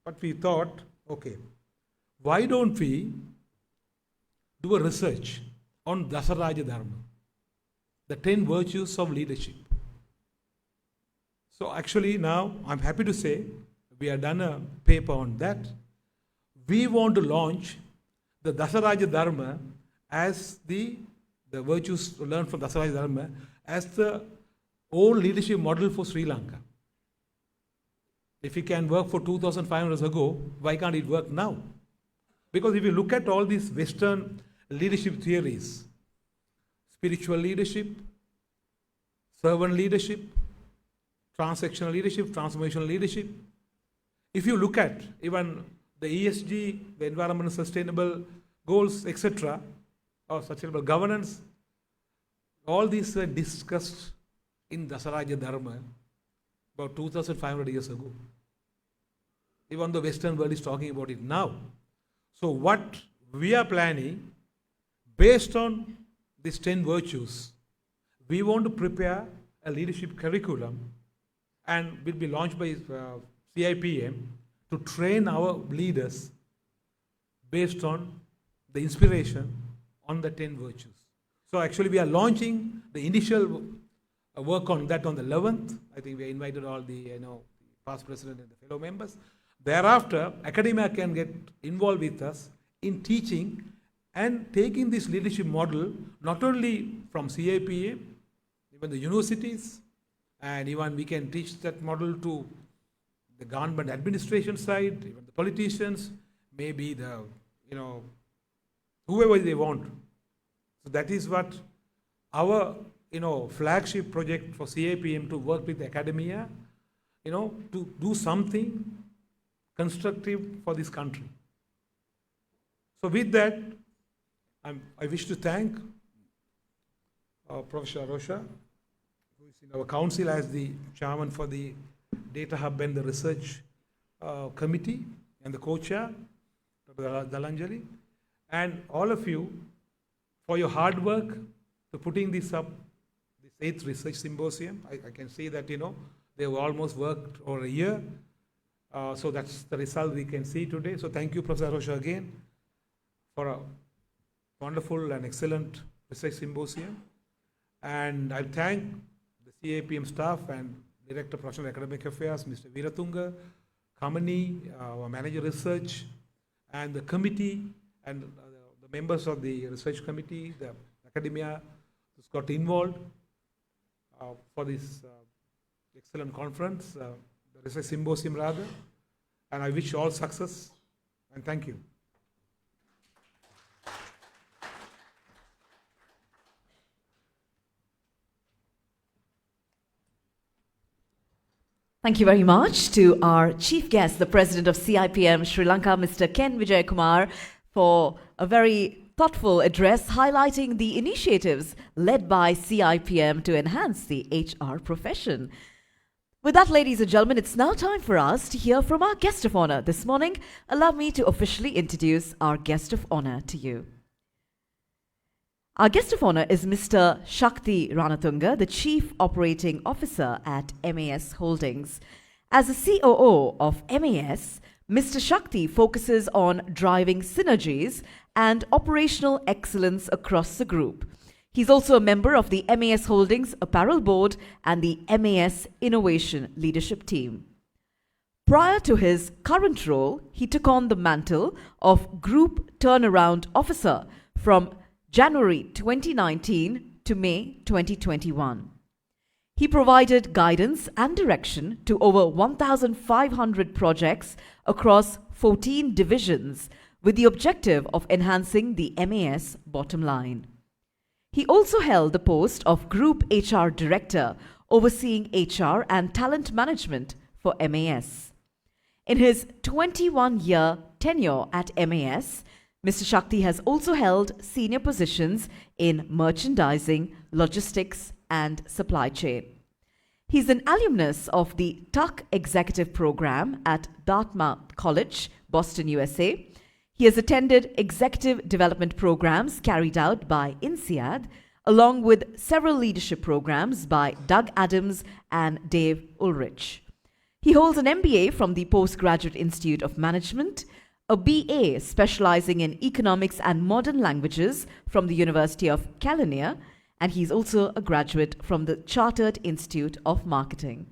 what we thought, okay, why don't we do a research on Dasaraja Dharma, the 10 virtues of leadership. So actually now, I'm happy to say, we have done a paper on that. We want to launch the Dasaraja Dharma as the virtues learned from Dasaraja Dharma as the old leadership model for Sri Lanka. If it can work for 2,500 years ago, why can't it work now? Because if you look at all these Western leadership theories, spiritual leadership, servant leadership, transactional leadership, transformational leadership, if you look at even the ESG, the environmental sustainable goals, etc., or sustainable governance, all these were discussed in Dasaraja Dharma about 2,500 years ago. Even the Western world is talking about it now. So what we are planning, based on these 10 virtues, we want to prepare a leadership curriculum and will be launched by CIPM to train our leaders based on the inspiration on the 10 virtues. So actually we are launching the initial work on that on the 11th. I think we invited all the past president and the fellow members. Thereafter, academia can get involved with us in teaching and taking this leadership model not only from CIPM, even the universities, and even we can teach that model to the government administration side, even the politicians, maybe the, whoever they want. So that is what our, flagship project for CIPM, to work with academia, to do something constructive for this country. So with that, I wish to thank Professor Arosha, who is in our council as the chairman for the Data Hub and the Research Committee, and the co-chair, Dr. Dalanjali, and all of you for your hard work to putting this up, this 8th Research Symposium. I can see that, they have almost worked over a year. So that's the result we can see today. So thank you, Professor Arosha, again, for a wonderful and excellent Research Symposium. And I thank the CIPM staff and Director of Professional Academic Affairs, Mr. Veeratunga, Kamani, our Manager Research, and the committee, and the members of the Research Committee, the academia who's got involved for this excellent conference, the Research Symposium rather. And I wish you all success, and thank you. Thank you very much to our chief guest, the President of CIPM Sri Lanka, Mr. Ken Vijayakumar, for a very thoughtful address highlighting the initiatives led by CIPM to enhance the HR profession. With that, ladies and gentlemen, it's now time for us to hear from our guest of honor. This morning, allow me to officially introduce our guest of honor to you. Our guest of honor is Mr. Shakti Ranatunga, the Chief Operating Officer at MAS Holdings. As the COO of MAS, Mr. Shakti focuses on driving synergies and operational excellence across the group. He's also a member of the MAS Holdings Apparel Board and the MAS Innovation Leadership Team. Prior to his current role, he took on the mantle of Group Turnaround Officer from January 2019 to May 2021. He provided guidance and direction to over 1,500 projects across 14 divisions with the objective of enhancing the MAS bottom line. He also held the post of Group HR Director, overseeing HR and talent management for MAS. In his 21-year tenure at MAS, Mr. Shakti has also held senior positions in merchandising, logistics, and supply chain. He's an alumnus of the Tuck Executive Program at Dartmouth College, Boston, USA. He has attended executive development programs carried out by INSEAD, along with several leadership programs by Doug Adams and Dave Ulrich. He holds an MBA from the Postgraduate Institute of Management, a BA specializing in economics and modern languages from the University of California, and he's also a graduate from the Chartered Institute of Marketing.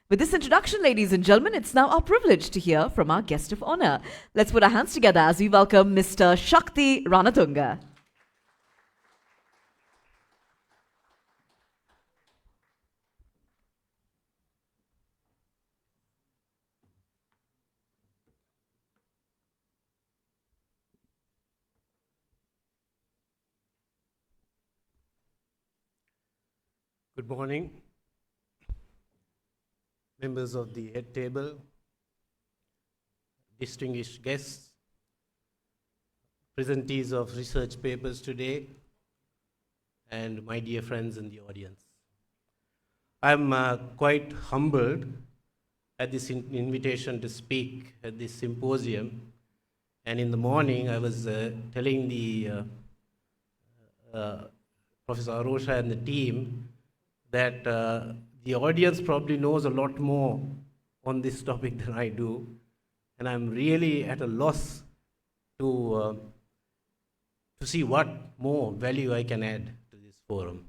With this introduction, ladies and gentlemen, it's now our privilege to hear from our guest of honor. Let's put our hands together as we welcome Mr. Shakti Ranatunga. Good morning, members of the head table, distinguished guests, presentees of research papers today, and my dear friends in the audience. I'm quite humbled at this invitation to speak at this symposium. And in the morning, I was telling the Professor Arosha and the team that the audience probably knows a lot more on this topic than I do, and I'm really at a loss to see what more value I can add to this forum.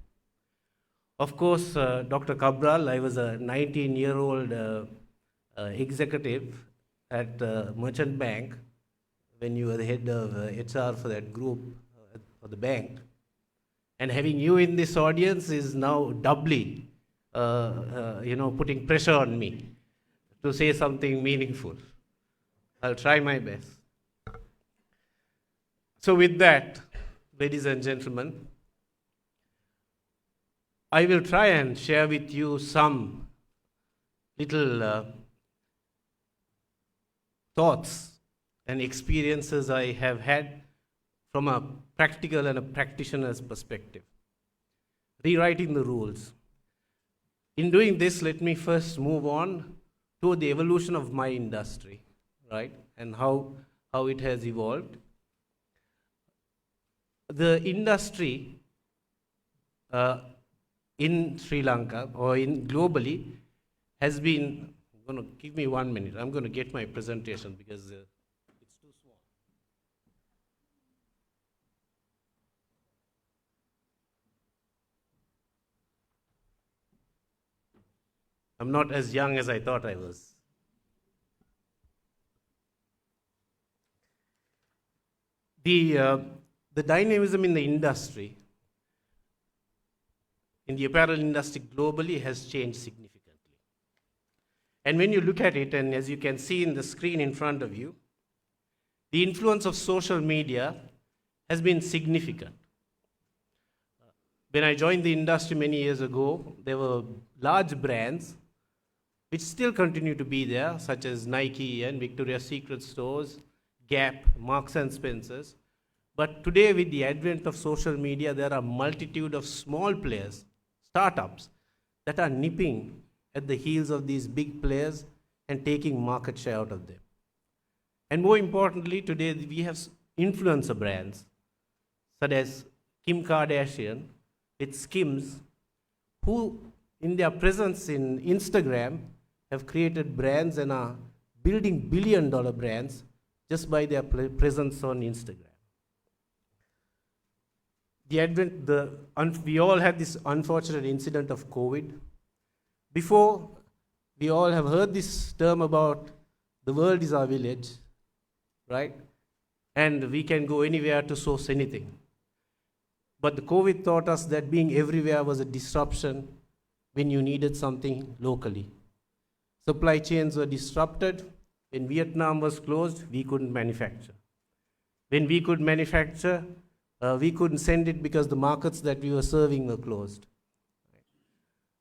Of course, Dr. Cabral, I was a 19-year-old executive at Merchant Bank when you were the head of HR for that group, for the bank. And having you in this audience is now doubly, putting pressure on me to say something meaningful. I'll try my best. So with that, ladies and gentlemen, I will try and share with you some little thoughts and experiences I have had from a practical and a practitioner's perspective. Rewriting the rules. In doing this, let me first move on to the evolution of my industry, right? And how it has evolved. The industry in Sri Lanka or in globally has been, give me 1 minute. I'm going to get my presentation because it's too small. I'm not as young as I thought I was. The dynamism in the industry, in the apparel industry globally, has changed significantly. And when you look at it, and as you can see in the screen in front of you, the influence of social media has been significant. When I joined the industry many years ago, there were large brands which still continue to be there, such as Nike and Victoria's Secret stores, Gap, Marks and Spencer's. But today, with the advent of social media, there are a multitude of small players, startups, that are nipping at the heels of these big players and taking market share out of them. And more importantly, today we have influencer brands such as Kim Kardashian with Skims, who in their presence in Instagram have created brands and are building billion-dollar brands just by their presence on Instagram. We all had this unfortunate incident of COVID. Before, we all have heard this term about the world is our village, right? And we can go anywhere to source anything. But the COVID taught us that being everywhere was a disruption when you needed something locally. Supply chains were disrupted. When Vietnam was closed, we couldn't manufacture. When we could manufacture, we couldn't send it because the markets that we were serving were closed.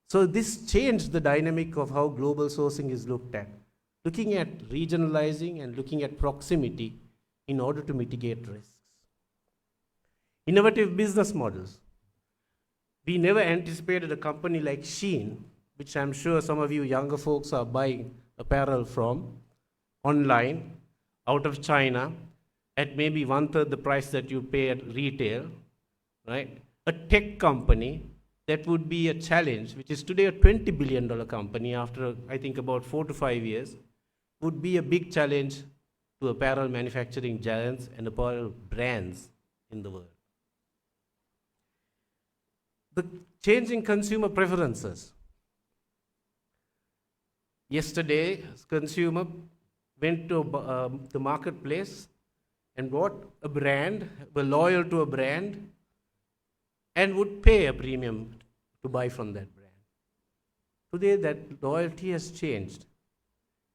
So this changed the dynamic of how global sourcing is looked at, looking at regionalizing and looking at proximity in order to mitigate risks. Innovative business models. We never anticipated a company like Shein, which I'm sure some of you younger folks are buying apparel from, online, out of China, at maybe 1/3 the price that you pay at retail, right? A tech company that would be a challenge, which is today a $20 billion company after, I think, about 4 to 5 years, would be a big challenge to apparel manufacturing giants and apparel brands in the world. The changing consumer preferences. Yesterday, consumer went to the marketplace and bought a brand, were loyal to a brand, and would pay a premium to buy from that brand. Today, that loyalty has changed.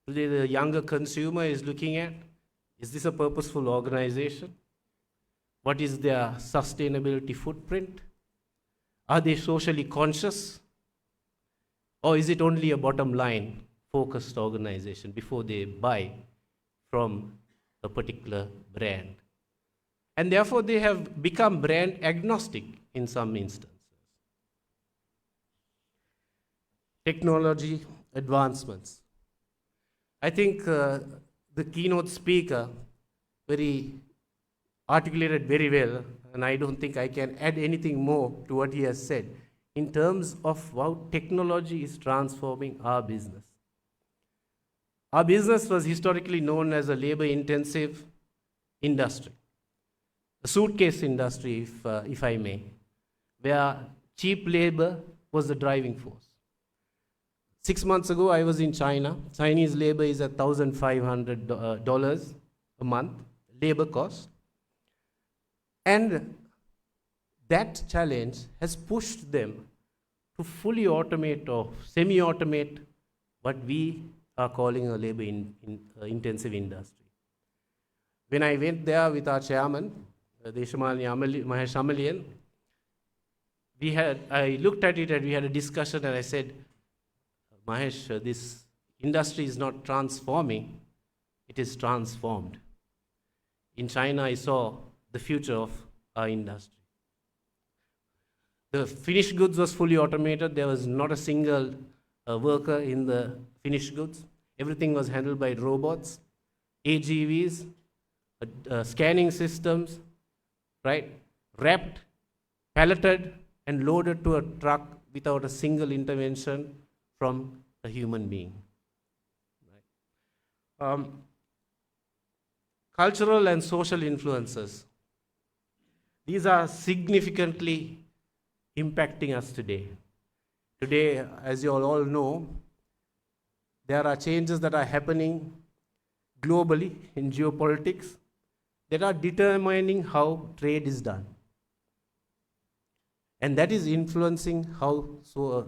Today, the younger consumer is looking at, is this a purposeful organization? What is their sustainability footprint? Are they socially conscious? Or is it only a bottom line focused organization before they buy from a particular brand? And therefore, they have become brand agnostic in some instances. Technology advancements. I think the keynote speaker articulated very well, and I don't think I can add anything more to what he has said in terms of how technology is transforming our business. Our business was historically known as a labor-intensive industry, a suitcase industry, if I may, where cheap labor was the driving force. 6 months ago, I was in China. Chinese labor is at $1,500 a month, labor cost. And that challenge has pushed them to fully automate or semi-automate what we are calling a labor-intensive industry. When I went there with our chairman, Mahesh Amalian, I looked at it and we had a discussion and I said, Mahesh, this industry is not transforming, it is transformed. In China, I saw the future of our industry. The finished goods was fully automated. There was not a single worker in the finished goods. Everything was handled by robots, AGVs, scanning systems, right? Wrapped, palleted, and loaded to a truck without a single intervention from a human being. Right? Cultural and social influences. These are significantly impacting us today. Today, as you all know, there are changes that are happening globally in geopolitics that are determining how trade is done. And that is influencing how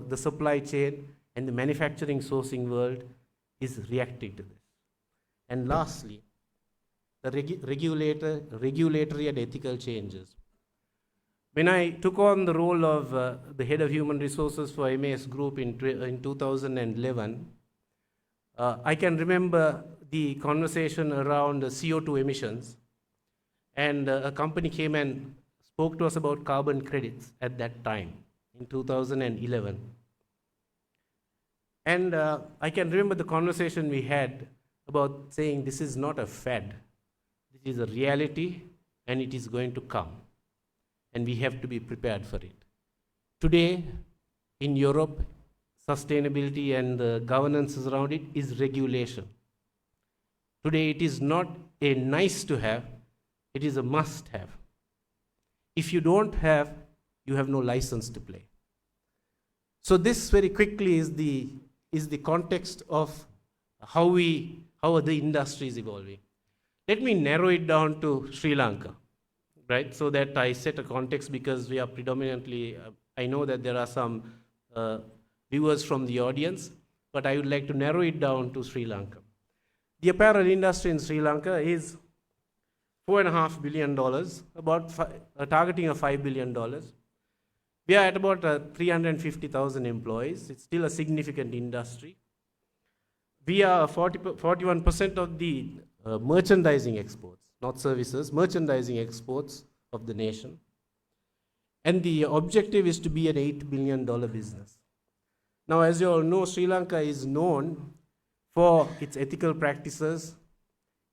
the supply chain and the manufacturing sourcing world is reacting to this. And lastly, the regulatory and ethical changes. When I took on the role of the head of human resources for MAS Group in 2011, I can remember the conversation around CO2 emissions. And a company came and spoke to us about carbon credits at that time, in 2011. And I can remember the conversation we had about saying this is not a fad, this is a reality and it is going to come. And we have to be prepared for it. Today, in Europe, sustainability and the governance around it is regulation. Today, it is not a nice to have, it is a must have. If you don't have, you have no license to play. So this very quickly is the context of how the industry is evolving. Let me narrow it down to Sri Lanka, right? So that I set a context, because we are predominantly, I know that there are some viewers from the audience, but I would like to narrow it down to Sri Lanka. The apparel industry in Sri Lanka is $4.5 billion, targeting a $5 billion. We are at about 350,000 employees. It's still a significant industry. We are 41% of the merchandising exports, not services, merchandising exports of the nation. And the objective is to be an $8 billion business. Now, as you all know, Sri Lanka is known for its ethical practices,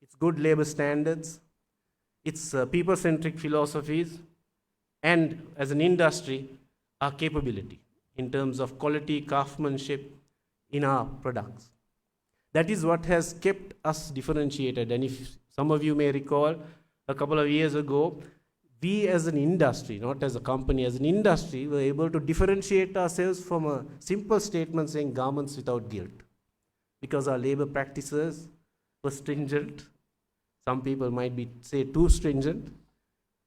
its good labor standards, its people-centric philosophies, and as an industry, our capability in terms of quality, craftsmanship in our products. That is what has kept us differentiated. And if some of you may recall, a couple of years ago, we as an industry, not as a company, as an industry, were able to differentiate ourselves from a simple statement saying garments without guilt, because our labor practices were stringent. Some people might say too stringent,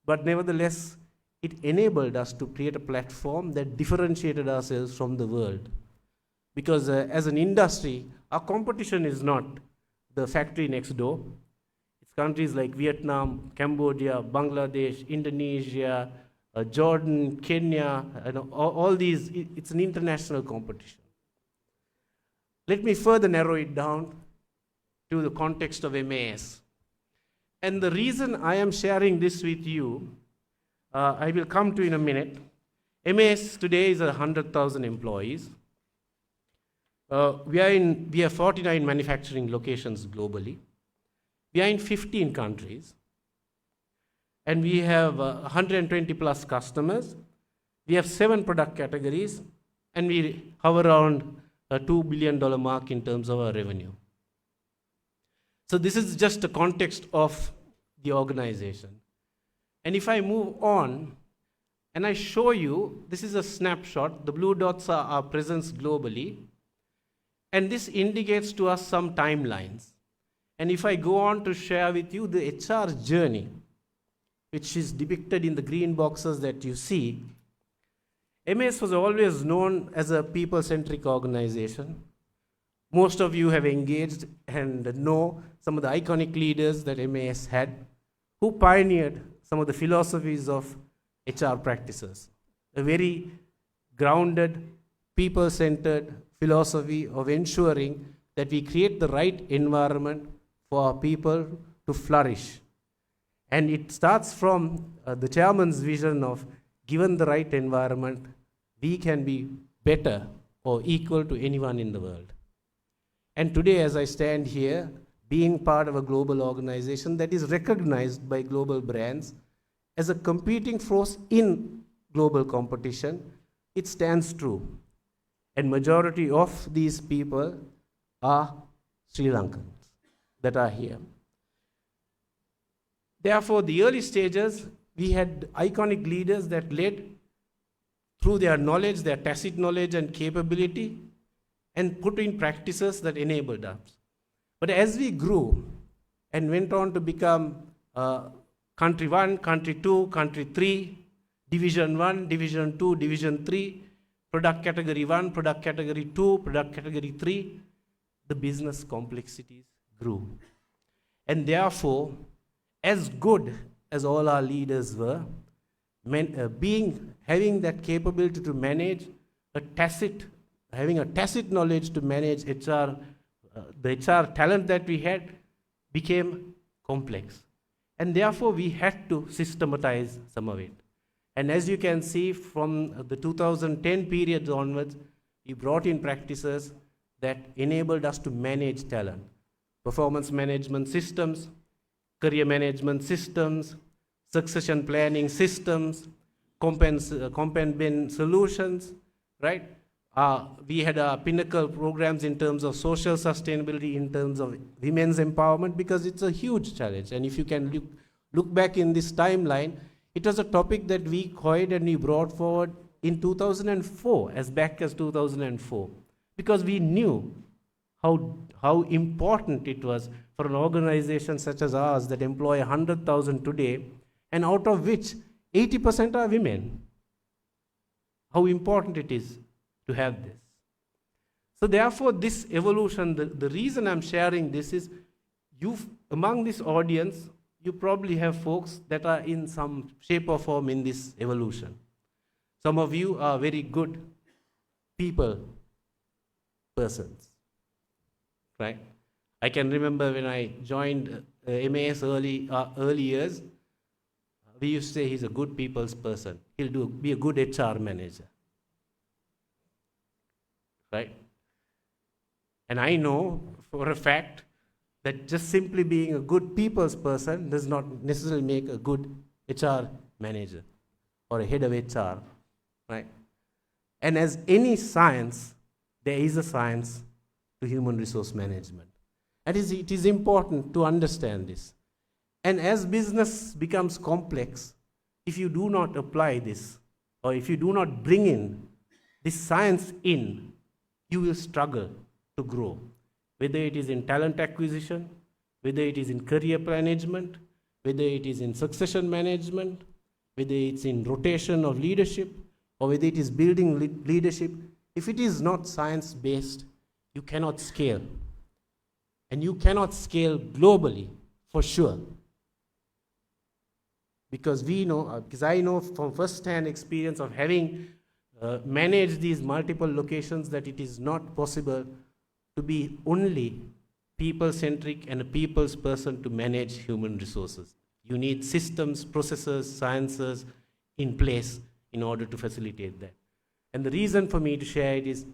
but nevertheless, it enabled us to create a platform that differentiated ourselves from the world. Because as an industry, our competition is not the factory next door. It's countries like Vietnam, Cambodia, Bangladesh, Indonesia, Jordan, Kenya, and all these. It's an international competition. Let me further narrow it down to the context of MAS. And the reason I am sharing this with you, I will come to in a minute. MAS today is 100,000 employees. We have 49 manufacturing locations globally. We are in 15 countries. And we have 120 plus customers. We have 7 product categories. And we hover around a $2 billion mark in terms of our revenue. So this is just a context of the organization. And if I move on, and I show you, this is a snapshot. The blue dots are our presence globally. And this indicates to us some timelines. And if I go on to share with you the HR journey, which is depicted in the green boxes that you see, MAS was always known as a people-centric organization. Most of you have engaged and know some of the iconic leaders that MAS had, who pioneered some of the philosophies of HR practices. A very grounded, people-centered philosophy of ensuring that we create the right environment for our people to flourish. And it starts from the chairman's vision of, given the right environment, we can be better or equal to anyone in the world. And today, as I stand here, being part of a global organization that is recognized by global brands as a competing force in global competition, it stands true. And majority of these people are Sri Lankans that are here. Therefore, the early stages, we had iconic leaders that led through their knowledge, their tacit knowledge and capability, and put in practices that enabled us. But as we grew and went on to become country 1, country 2, country 3, division 1, division 2, division 3, product category 1, product category 2, product category 3, the business complexities grew. And therefore, as good as all our leaders were, having that capability to manage having a tacit knowledge to manage HR, the HR talent that we had became complex. And therefore, we had to systematize some of it. And as you can see from the 2010 period onwards, we brought in practices that enabled us to manage talent. Performance management systems, career management systems, succession planning systems, compensation solutions, right? We had pinnacle programs in terms of social sustainability, in terms of women's empowerment, because it's a huge challenge. And if you can look back in this timeline, it was a topic that we coined and we brought forward in 2004, as back as 2004, because we knew how important it was for an organization such as ours that employ 100,000 today, and out of which 80% are women. How important it is to have this. So therefore, this evolution, the reason I'm sharing this is, among this audience, you probably have folks that are in some shape or form in this evolution. Some of you are very good people persons, right? I can remember when I joined MAS early years, we used to say he's a good people's person. He'll be a good HR manager, right? And I know for a fact that just simply being a good people's person does not necessarily make a good HR manager or a head of HR, right? And as any science, there is a science to human resource management. And it is important to understand this. And as business becomes complex, if you do not apply this, or if you do not bring in this science in, you will struggle to grow. Whether it is in talent acquisition, whether it is in career management, whether it is in succession management, whether it's in rotation of leadership, or whether it is building leadership, if it is not science-based, you cannot scale. And you cannot scale globally, for sure. Because we know, because I know from first-hand experience of having managed these multiple locations, that it is not possible to be only people-centric and a people's person to manage human resources. You need systems, processes, sciences in place in order to facilitate that. And the reason for me to share it is,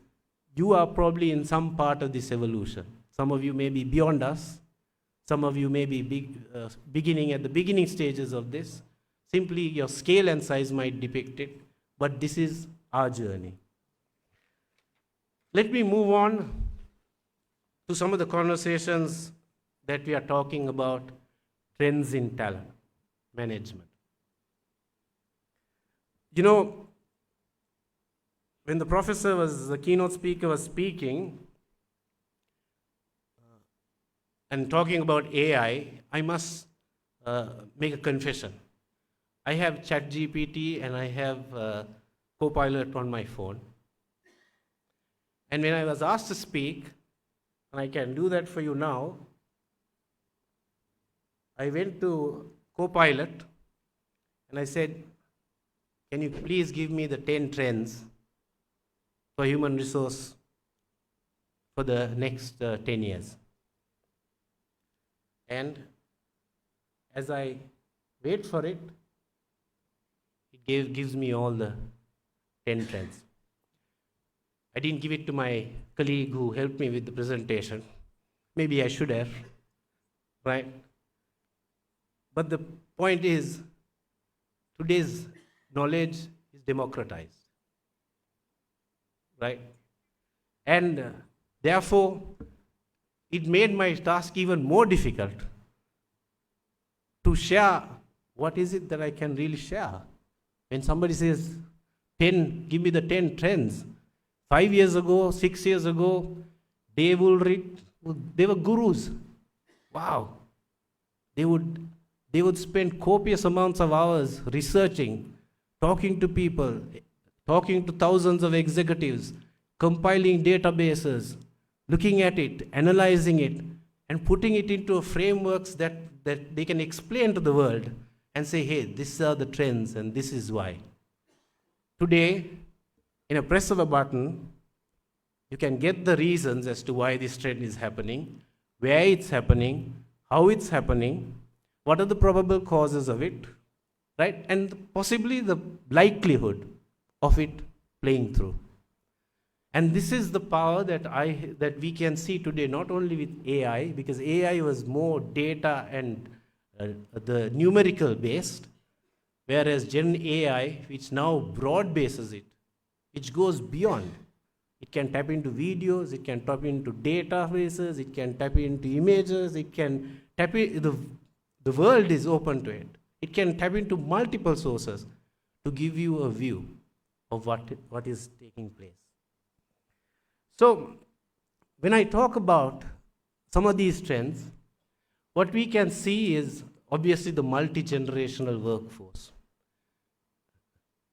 you are probably in some part of this evolution. Some of you may be beyond us. Some of you may be beginning at the beginning stages of this. Simply your scale and size might depict it, but this is our journey. Let me move on to some of the conversations that we are talking about, trends in talent management. You know, when the keynote speaker was speaking and talking about AI, I must make a confession. I have ChatGPT and I have Copilot on my phone. And when I was asked to speak, and I can do that for you now, I went to Copilot and I said, can you please give me the 10 trends for human resource for the next 10 years? And as I wait for it, it gives me all the 10 trends. I didn't give it to my colleague who helped me with the presentation. Maybe I should have, right? But the point is, today's knowledge is democratized, right? And therefore, it made my task even more difficult to share what is it that I can really share. When somebody says, give me the 10 trends. 5 years ago, 6 years ago, Dave Ulrich, they were gurus. Wow. They would spend copious amounts of hours researching, talking to people, talking to thousands of executives, compiling databases, looking at it, analyzing it, and putting it into frameworks that they can explain to the world and say, hey, these are the trends and this is why. Today, in a press of a button, you can get the reasons as to why this trend is happening, where it's happening, how it's happening, what are the probable causes of it, right? And possibly the likelihood of it playing through. And this is the power that we can see today, not only with AI, because AI was more data and the numerical based, whereas Gen AI, which now broad bases it, which goes beyond. It can tap into videos, it can tap into databases, it can tap into images, it can tap into the world is open to it. It can tap into multiple sources to give you a view of what is taking place. So, when I talk about some of these trends, what we can see is obviously the multi-generational workforce.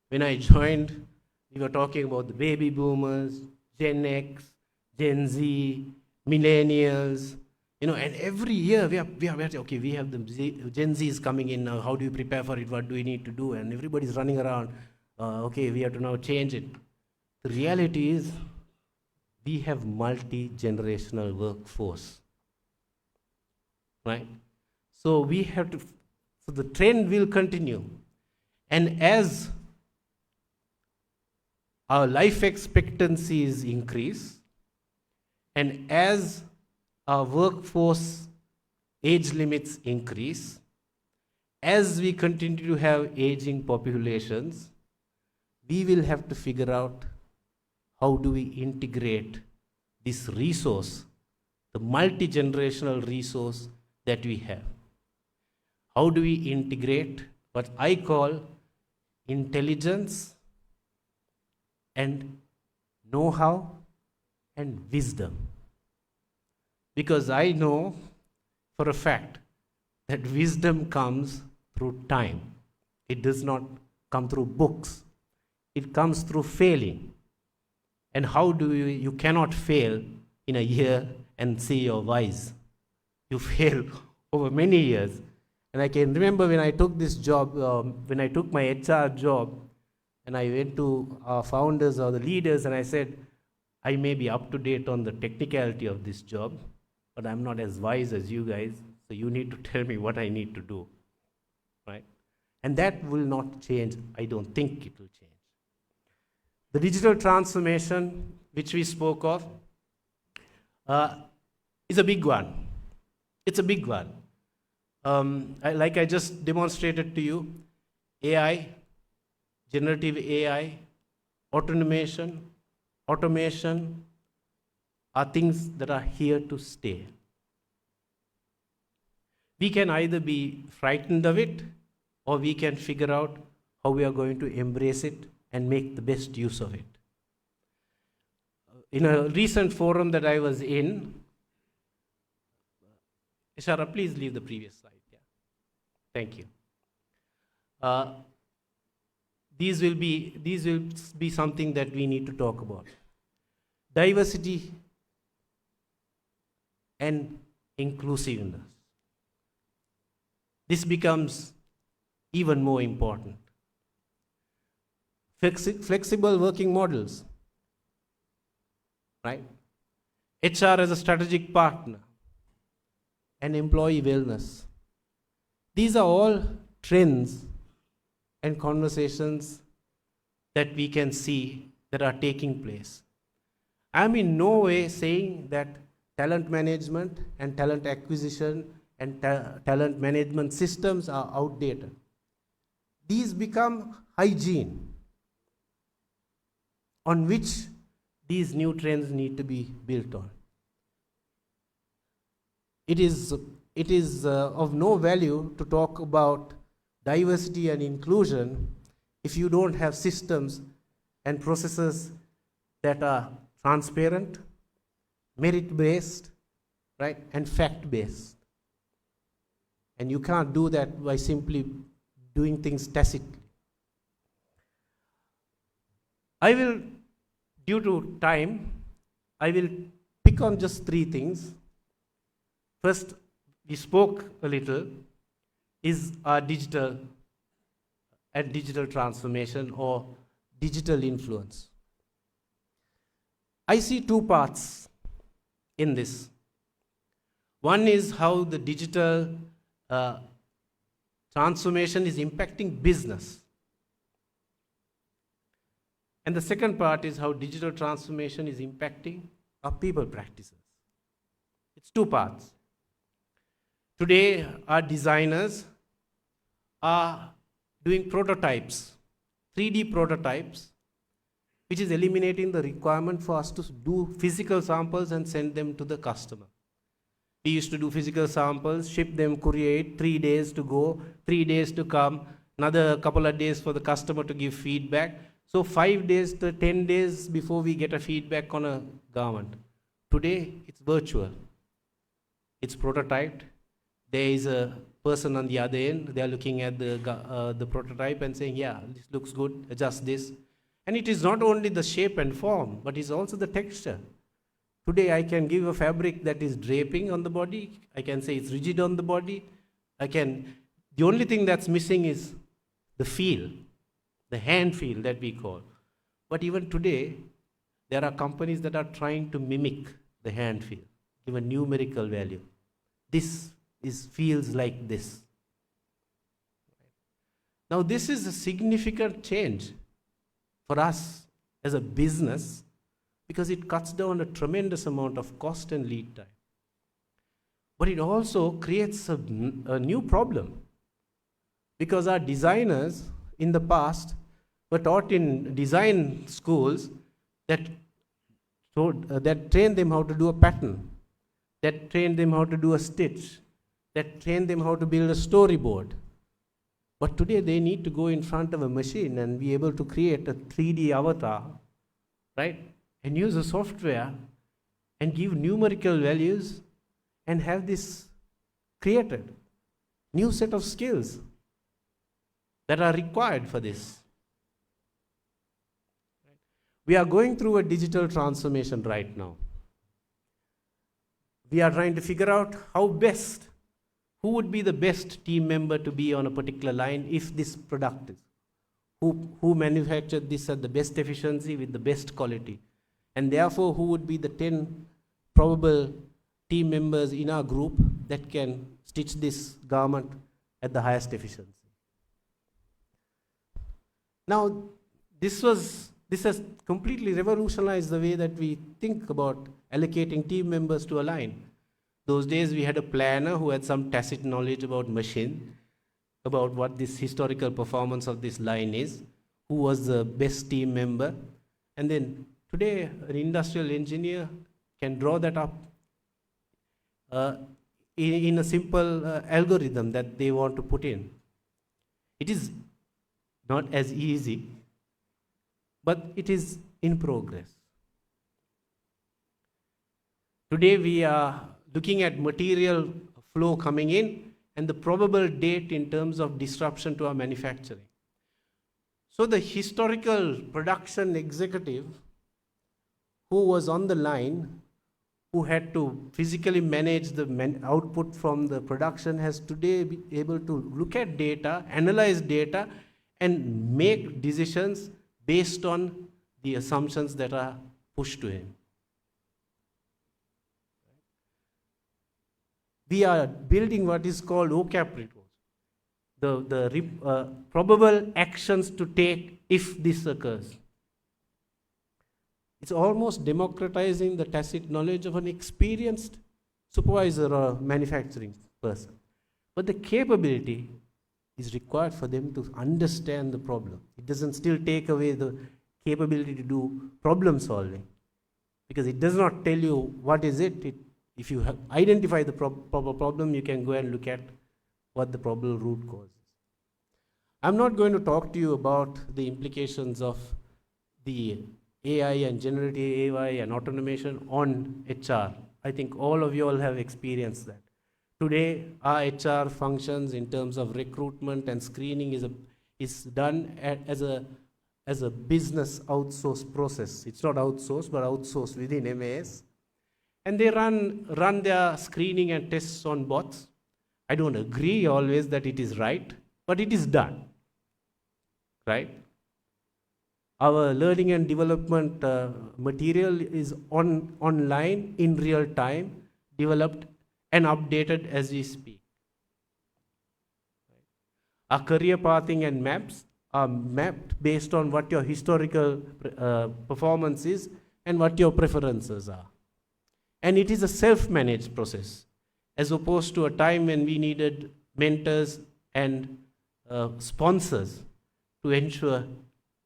When I joined, we were talking about the baby boomers, Gen X, Gen Z, millennials, and every year we have the Gen Z is coming in now. How do you prepare for it? What do we need to do? And everybody's running around. We have to now change it. The reality is, we have multi-generational workforce, right? So so the trend will continue. And as our life expectancies increase, and as our workforce age limits increase, as we continue to have aging populations, we will have to figure out how do we integrate this resource, the multi-generational resource that we have. How do we integrate what I call intelligence and know-how and wisdom? Because I know for a fact that wisdom comes through time. It does not come through books. It comes through failing. And you cannot fail in a year and say you're wise. You fail over many years. And I can remember when I took this job, when I took my HR job, and I went to our founders or the leaders and I said, I may be up to date on the technicality of this job, but I'm not as wise as you guys, so you need to tell me what I need to do, right? And that will not change. I don't think it will change. The digital transformation, which we spoke of, is a big one. It's a big one. Like I just demonstrated to you, AI, generative AI, automation are things that are here to stay. We can either be frightened of it, or we can figure out how we are going to embrace it and make the best use of it. In a recent forum that I was in, Ishara, please leave the previous slide. Yeah. Thank you. These will be something that we need to talk about. Diversity and inclusiveness. This becomes even more important. Flexible working models, right? HR as a strategic partner, and employee wellness. These are all trends and conversations that we can see that are taking place. I'm in no way saying that talent management and talent acquisition and talent management systems are outdated. These become hygiene on which these new trends need to be built on. It is of no value to talk about diversity and inclusion if you don't have systems and processes that are transparent, merit-based, right, and fact-based. And you can't do that by simply doing things tacitly. Due to time, I will pick on just 3 things. First, we spoke a little, is our digital transformation or digital influence. I see 2 parts in this. One is how the digital transformation is impacting business. And the second part is how digital transformation is impacting our people practices. It's two parts. Today, our designers are doing prototypes, 3D prototypes, which is eliminating the requirement for us to do physical samples and send them to the customer. We used to do physical samples, ship them, courier it, 3 days to go, 3 days to come, another couple of days for the customer to give feedback. So 5 days to 10 days before we get a feedback on a garment. Today, it's virtual. It's prototyped. There is a person on the other end. They are looking at the prototype and saying, yeah, this looks good, adjust this. And it is not only the shape and form, but it's also the texture. Today, I can give a fabric that is draping on the body. I can say it's rigid on the body. The only thing that's missing is the feel, the hand feel that we call. But even today, there are companies that are trying to mimic the hand feel, give a numerical value. This feels like this. Now, this is a significant change for us as a business because it cuts down a tremendous amount of cost and lead time. But it also creates a new problem because our designers in the past were taught in design schools that trained them how to do a pattern, that trained them how to do a stitch, that trained them how to build a storyboard. But today they need to go in front of a machine and be able to create a 3D avatar, right? And use a software and give numerical values and have this created. New set of skills that are required for this. We are going through a digital transformation right now. We are trying to figure out who would be the best team member to be on a particular line if this product is. Who manufactured this at the best efficiency with the best quality. And therefore, who would be the 10 probable team members in our group that can stitch this garment at the highest efficiency. Now, this has completely revolutionized the way that we think about allocating team members to a line. Those days we had a planner who had some tacit knowledge about machine, about what this historical performance of this line is, who was the best team member. And then today an industrial engineer can draw that up in a simple algorithm that they want to put in. It is not as easy, but it is in progress. Today we are looking at material flow coming in and the probable date in terms of disruption to our manufacturing. So the historical production executive who was on the line, who had to physically manage the output from the production, has today been able to look at data, analyze data, and make decisions based on the assumptions that are pushed to him. We are building what is called OCAP reports, the probable actions to take if this occurs. It's almost democratizing the tacit knowledge of an experienced supervisor or manufacturing person. But the capability is required for them to understand the problem. It doesn't still take away the capability to do problem solving, because it does not tell you what is it. If you have identify the proper problem, you can go and look at what the probable root cause is. I'm not going to talk to you about the implications of the AI and generative AI and automation on HR. I think all of you all have experienced that. Today, our HR functions in terms of recruitment and screening is done as a business outsourced process. It's not outsourced, but outsourced within MAS. And they run their screening and tests on bots. I don't agree always that it is right, but it is done, right? Our learning and development material is online in real time, developed and updated as we speak. Our career pathing and maps are mapped based on what your historical performance is and what your preferences are. And it is a self-managed process, as opposed to a time when we needed mentors and sponsors to ensure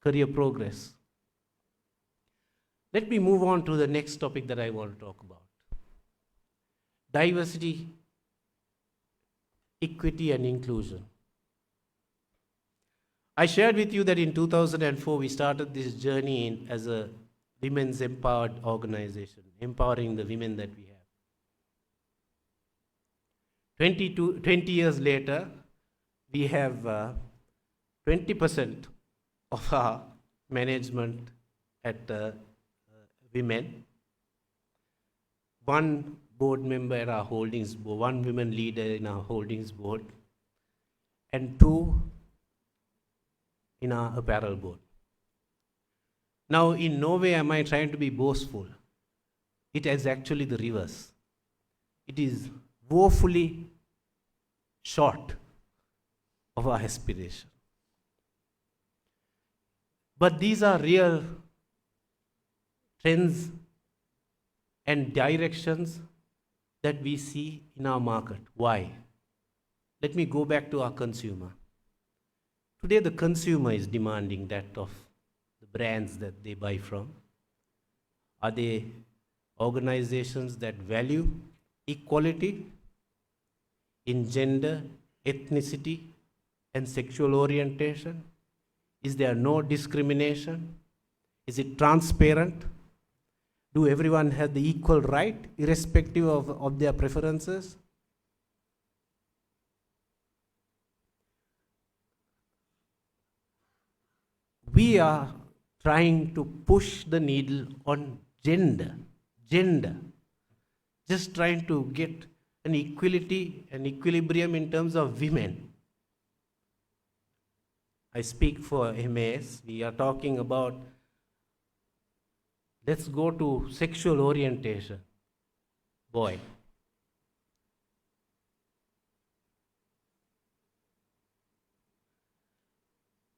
career progress. Let me move on to the next topic that I want to talk about. Diversity, equity, and inclusion. I shared with you that in 2004 we started this journey as a women's empowered organization, empowering the women that we have. 20 years later, we have 20% of our management at women, one board member at our holdings board, one women leader in our holdings board, and 2 in our apparel board. Now, in no way am I trying to be boastful. It is actually the reverse. It is woefully short of our aspiration. But these are real trends and directions that we see in our market. Why? Let me go back to our consumer. Today, the consumer is demanding that of the brands that they buy from. Are they organizations that value equality in gender, ethnicity, and sexual orientation? Is there no discrimination? Is it transparent? Do everyone have the equal right, irrespective of their preferences? We are trying to push the needle on gender, just trying to get an equality, an equilibrium in terms of women. I speak for MAS. We are talking about, let's go to sexual orientation. Boy.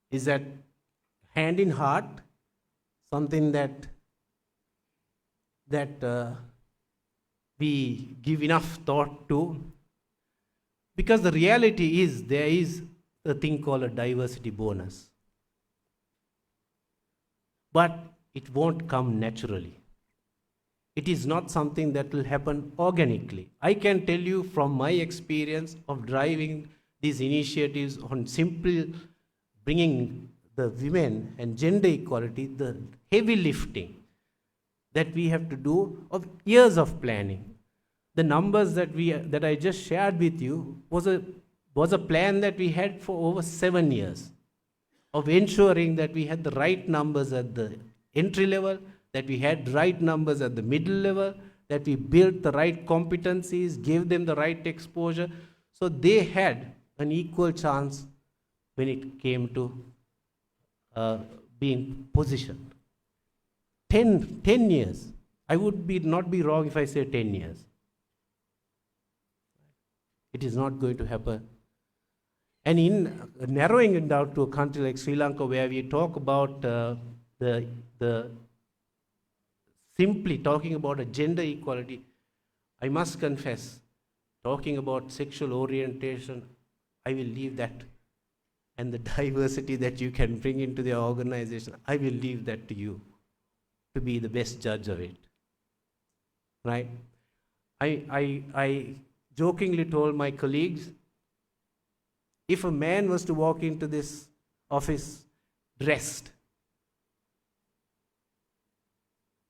Is that hand in heart something that we give enough thought to? Because the reality is there is a thing called a diversity bonus. But it won't come naturally. It is not something that will happen organically. I can tell you from my experience of driving these initiatives on simple bringing the women and gender equality, the heavy lifting that we have to do of years of planning. The numbers that I just shared with you was a plan that we had for over 7 years of ensuring that we had the right numbers at the entry level, that we had right numbers at the middle level, that we built the right competencies, gave them the right exposure, so they had an equal chance when it came to being positioned. 10 years. I would not be wrong if I say 10 years. It is not going to happen. And in narrowing it down to a country like Sri Lanka, where we talk about simply talking about a gender equality, I must confess, talking about sexual orientation, I will leave that, and the diversity that you can bring into the organization, I will leave that to you to be the best judge of it. Right? I jokingly told my colleagues, if a man was to walk into this office dressed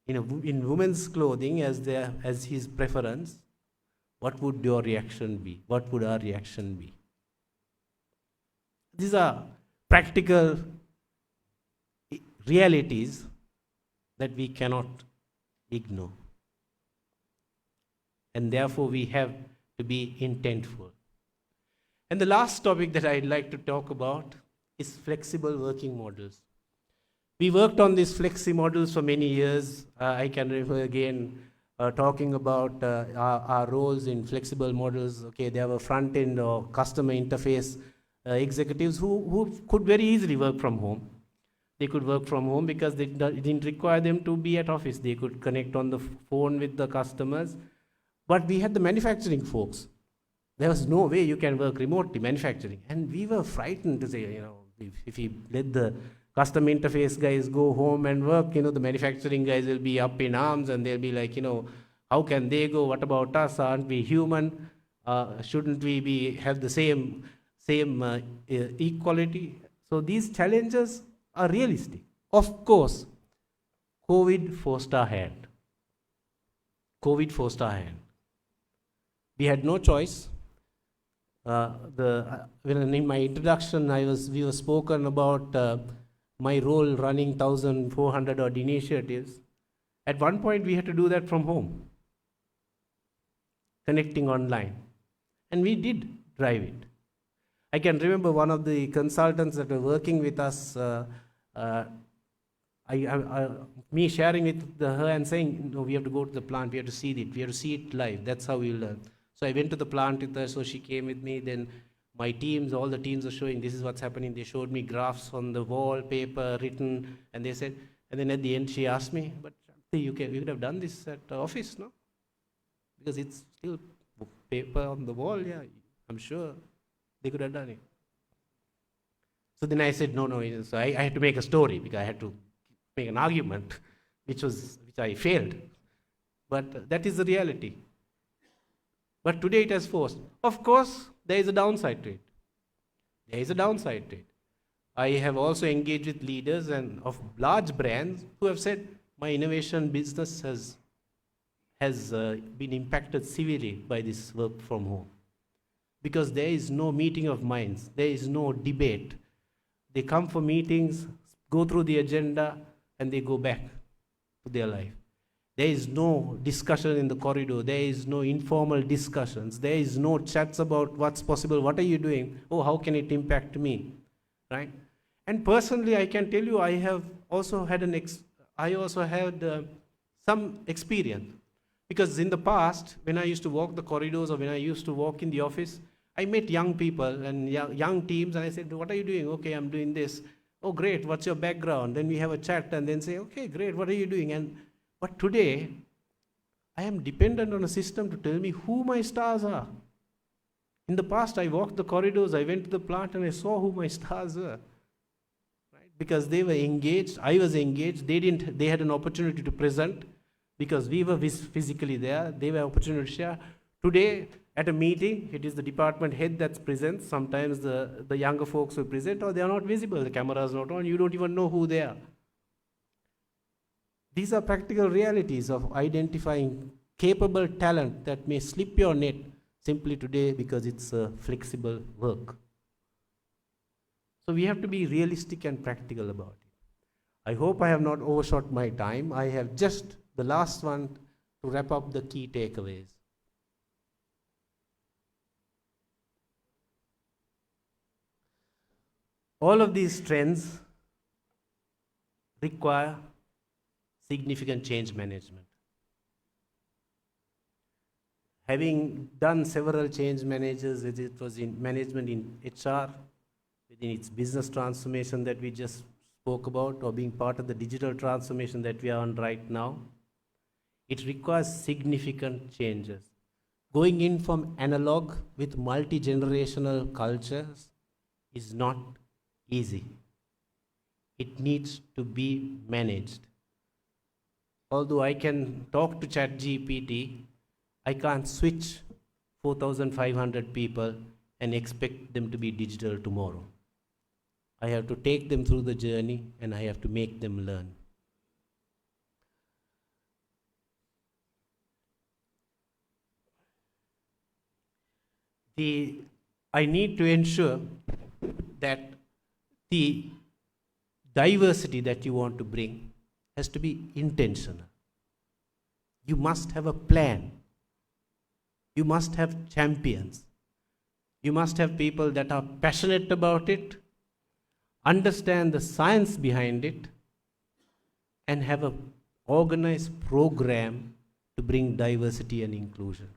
in women's clothing as his preference, what would your reaction be? What would our reaction be? These are practical realities that we cannot ignore. And therefore, we have to be intentful. And the last topic that I'd like to talk about is flexible working models. We worked on these flexi models for many years. I can remember again talking about our roles in flexible models. Okay, they have a front end or customer interface executives who could very easily work from home. They could work from home because it didn't require them to be at office. They could connect on the phone with the customers. But we had the manufacturing folks. There was no way you can work remotely, manufacturing. And we were frightened to say, if we let the custom interface guys go home and work, the manufacturing guys will be up in arms and they'll be like, how can they go? What about us? Aren't we human? Shouldn't we have the same equality? So these challenges are realistic. Of course, COVID forced our hand. We had no choice. When in my introduction, we were spoken about my role running 1,400 odd initiatives. At one point, we had to do that from home, connecting online. And we did drive it. I can remember one of the consultants that were working with us, me sharing with her and saying, no, we have to go to the plant, we have to see it live, that's how we learn. So I went to the plant with her, so she came with me, then my teams, all the teams are showing this is what's happening. They showed me graphs on the wall, paper, written, and they said, and then at the end she asked me, but you could have done this at the office, no? Because it's still paper on the wall, yeah, I'm sure they could have done it. So then I said, no, so I had to make a story because I had to make an argument, which I failed. But that is the reality. But today it has forced. Of course, there is a downside to it. I have also engaged with leaders and of large brands who have said, my innovation business has been impacted severely by this work from home. Because there is no meeting of minds, there is no debate. They come for meetings, go through the agenda, and they go back to their life. There is no discussion in the corridor. There is no informal discussions. There is no chats about what's possible. What are you doing? Oh, how can it impact me? Right? And personally, I can tell you, I have also had some experience. Because in the past, when I used to walk the corridors or when I used to walk in the office, I met young people and young teams, and I said, what are you doing? Okay, I'm doing this. Oh, great. What's your background? Then we have a chat and then say, okay, great. What are you doing? But today, I am dependent on a system to tell me who my stars are. In the past, I walked the corridors, I went to the plant and I saw who my stars were. Right? Because they were engaged, I was engaged, they had an opportunity to present because we were physically there, they were opportunity to share. Today, at a meeting, it is the department head that presents. Sometimes the younger folks will present or they are not visible, the camera is not on, you don't even know who they are. These are practical realities of identifying capable talent that may slip your net simply today because it's a flexible work. So we have to be realistic and practical about it. I hope I have not overshot my time. I have just the last one to wrap up the key takeaways. All of these trends require significant change management. Having done several change managers, whether it was in management in HR, within its business transformation that we just spoke about, or being part of the digital transformation that we are on right now, it requires significant changes. Going in from analog with multi-generational cultures is not easy. It needs to be managed. Although I can talk to ChatGPT, I can't switch 4,500 people and expect them to be digital tomorrow. I have to take them through the journey and I have to make them learn. I need to ensure that the diversity that you want to bring has to be intentional. You must have a plan. You must have champions. You must have people that are passionate about it, understand the science behind it, and have an organized program to bring diversity and inclusion.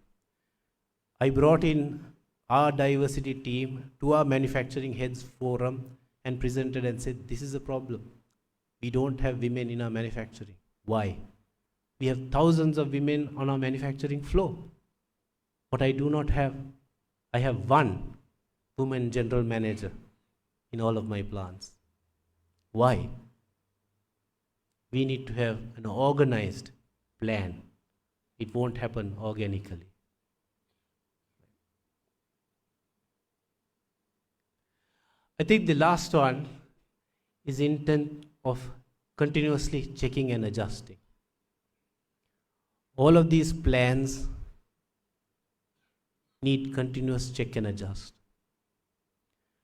I brought in our diversity team to our manufacturing heads forum and presented and said, this is a problem. We don't have women in our manufacturing. Why? We have thousands of women on our manufacturing floor. What I do not have, I have one woman general manager in all of my plants. Why? We need to have an organized plan. It won't happen organically. I think the last one is intent of continuously checking and adjusting. All of these plans need continuous check and adjust.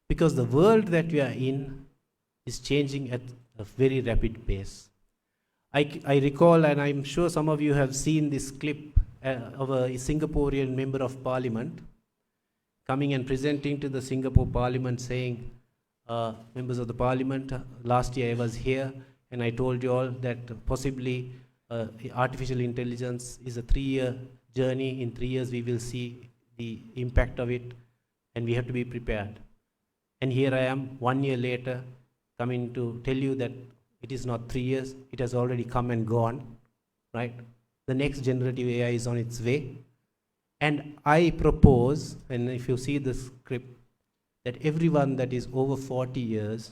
Because the world that we are in is changing at a very rapid pace. I recall, and I'm sure some of you have seen this clip of a Singaporean member of parliament coming and presenting to the Singapore parliament saying, members of the parliament, last year I was here and I told you all that possibly artificial intelligence is a 3-year journey. In 3 years we will see the impact of it and we have to be prepared. And here I am 1 year later coming to tell you that it is not 3 years, it has already come and gone, right? The next generative AI is on its way. And I propose, and if you see the script, that everyone that is over 40 years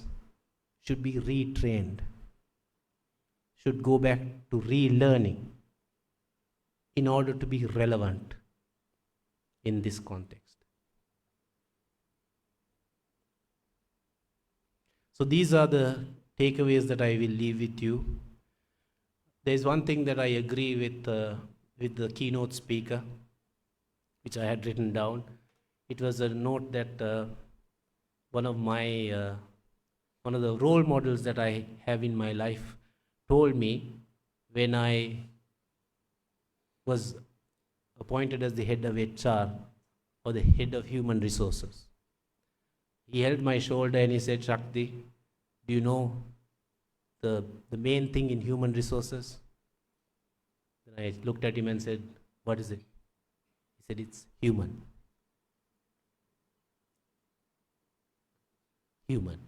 should be retrained, should go back to relearning in order to be relevant in this context. So these are the takeaways that I will leave with you. There is one thing that I agree with the keynote speaker, which I had written down. It was a note that one of the role models that I have in my life told me when I was appointed as the head of HR or the head of human resources. He held my shoulder and he said, Shakti, do you know the main thing in human resources? Then I looked at him and said, what is it? He said, it's human. Human.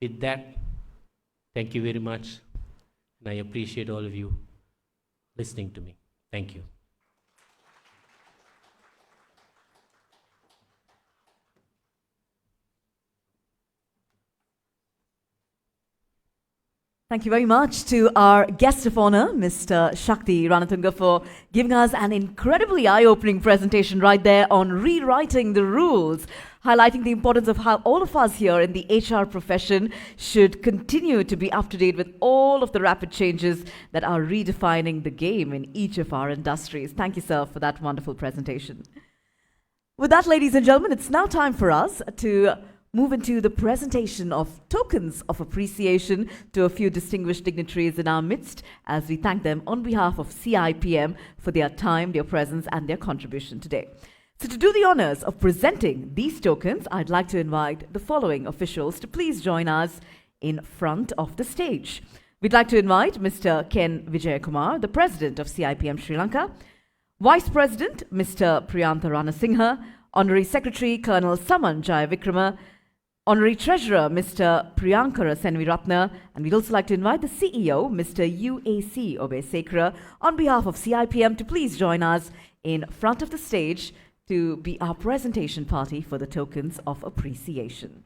With that, thank you very much. And I appreciate all of you listening to me. Thank you. Thank you very much to our guest of honor, Mr. Shakti Ranatunga, for giving us an incredibly eye-opening presentation right there on rewriting the rules, highlighting the importance of how all of us here in the HR profession should continue to be up to date with all of the rapid changes that are redefining the game in each of our industries. Thank you, sir, for that wonderful presentation. With that, ladies and gentlemen, it's now time for us to move into the presentation of tokens of appreciation to a few distinguished dignitaries in our midst as we thank them on behalf of CIPM for their time, their presence, and their contribution today. So to do the honors of presenting these tokens, I'd like to invite the following officials to please join us in front of the stage. We'd like to invite Mr. Ken Vijayakumar, the President of CIPM Sri Lanka, Vice President Mr. Priyantha Ranasinghe, Honorary Secretary Colonel Saman Jayavikrama, Honorary Treasurer Mr. Priyankara Senviratna, and we'd also like to invite the CEO Mr. UAC Obesekara on behalf of CIPM to please join us in front of the stage to be our presentation party for the tokens of appreciation.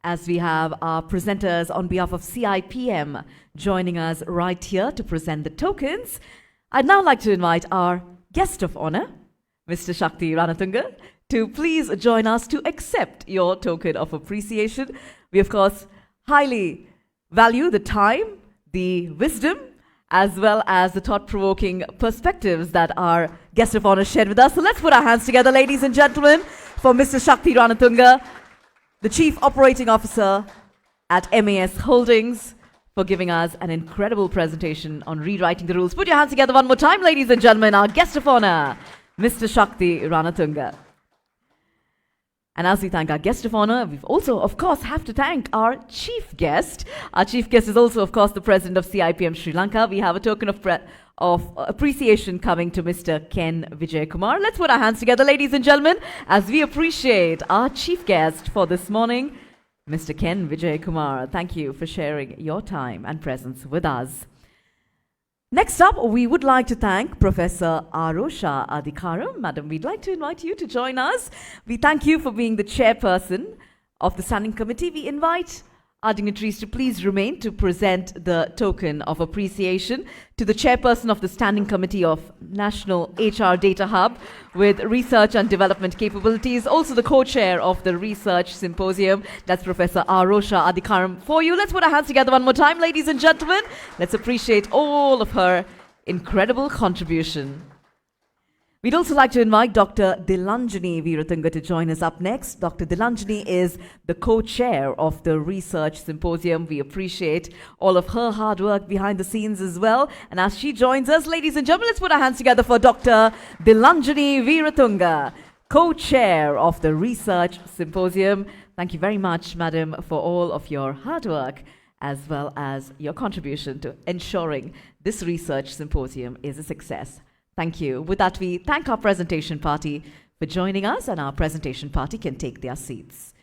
As we have our presenters on behalf of CIPM joining us right here to present the tokens, I'd now like to invite our guest of honor, Mr. Shakti Ranatunga, to please join us to accept your token of appreciation. We, of course, highly value the time, the wisdom, as well as the thought-provoking perspectives that our guest of honor shared with us. So let's put our hands together, ladies and gentlemen, for Mr. Shakti Ranatunga, the Chief Operating Officer at MAS Holdings, for giving us an incredible presentation on rewriting the rules. Put your hands together one more time, ladies and gentlemen, our guest of honor, Mr. Shakti Ranatunga. And as we thank our guest of honor, we've also, of course, have to thank our chief guest. Our chief guest is also, of course, the president of CIPM Sri Lanka. We have a token of appreciation coming to Mr. Ken Vijayakumar. Let's put our hands together, ladies and gentlemen, as we appreciate our chief guest for this morning, Mr. Ken Vijayakumar. Thank you for sharing your time and presence with us. Next up, we would like to thank Professor Arosha Adhikaram. Madam, we'd like to invite you to join us. We thank you for being the chairperson of the standing committee. We invite our dignitaries to please remain to present the token of appreciation to the chairperson of the standing committee of National HR Data Hub with research and development capabilities, also the co-chair of the Research Symposium. That's Professor Arosha Adhikaram for you. Let's put our hands together one more time, ladies and gentlemen. Let's appreciate all of her incredible contribution. We'd also like to invite Dr. Dilanjani Veeratunga to join us up next. Dr. Dilanjani is the co-chair of the Research Symposium. We appreciate all of her hard work behind the scenes as well. And as she joins us, ladies and gentlemen, let's put our hands together for Dr. Dilanjani Veeratunga, co-chair of the Research Symposium. Thank you very much, madam, for all of your hard work as well as your contribution to ensuring this Research Symposium is a success. Thank you. With that, we thank our presentation party for joining us, and our presentation party can take their seats.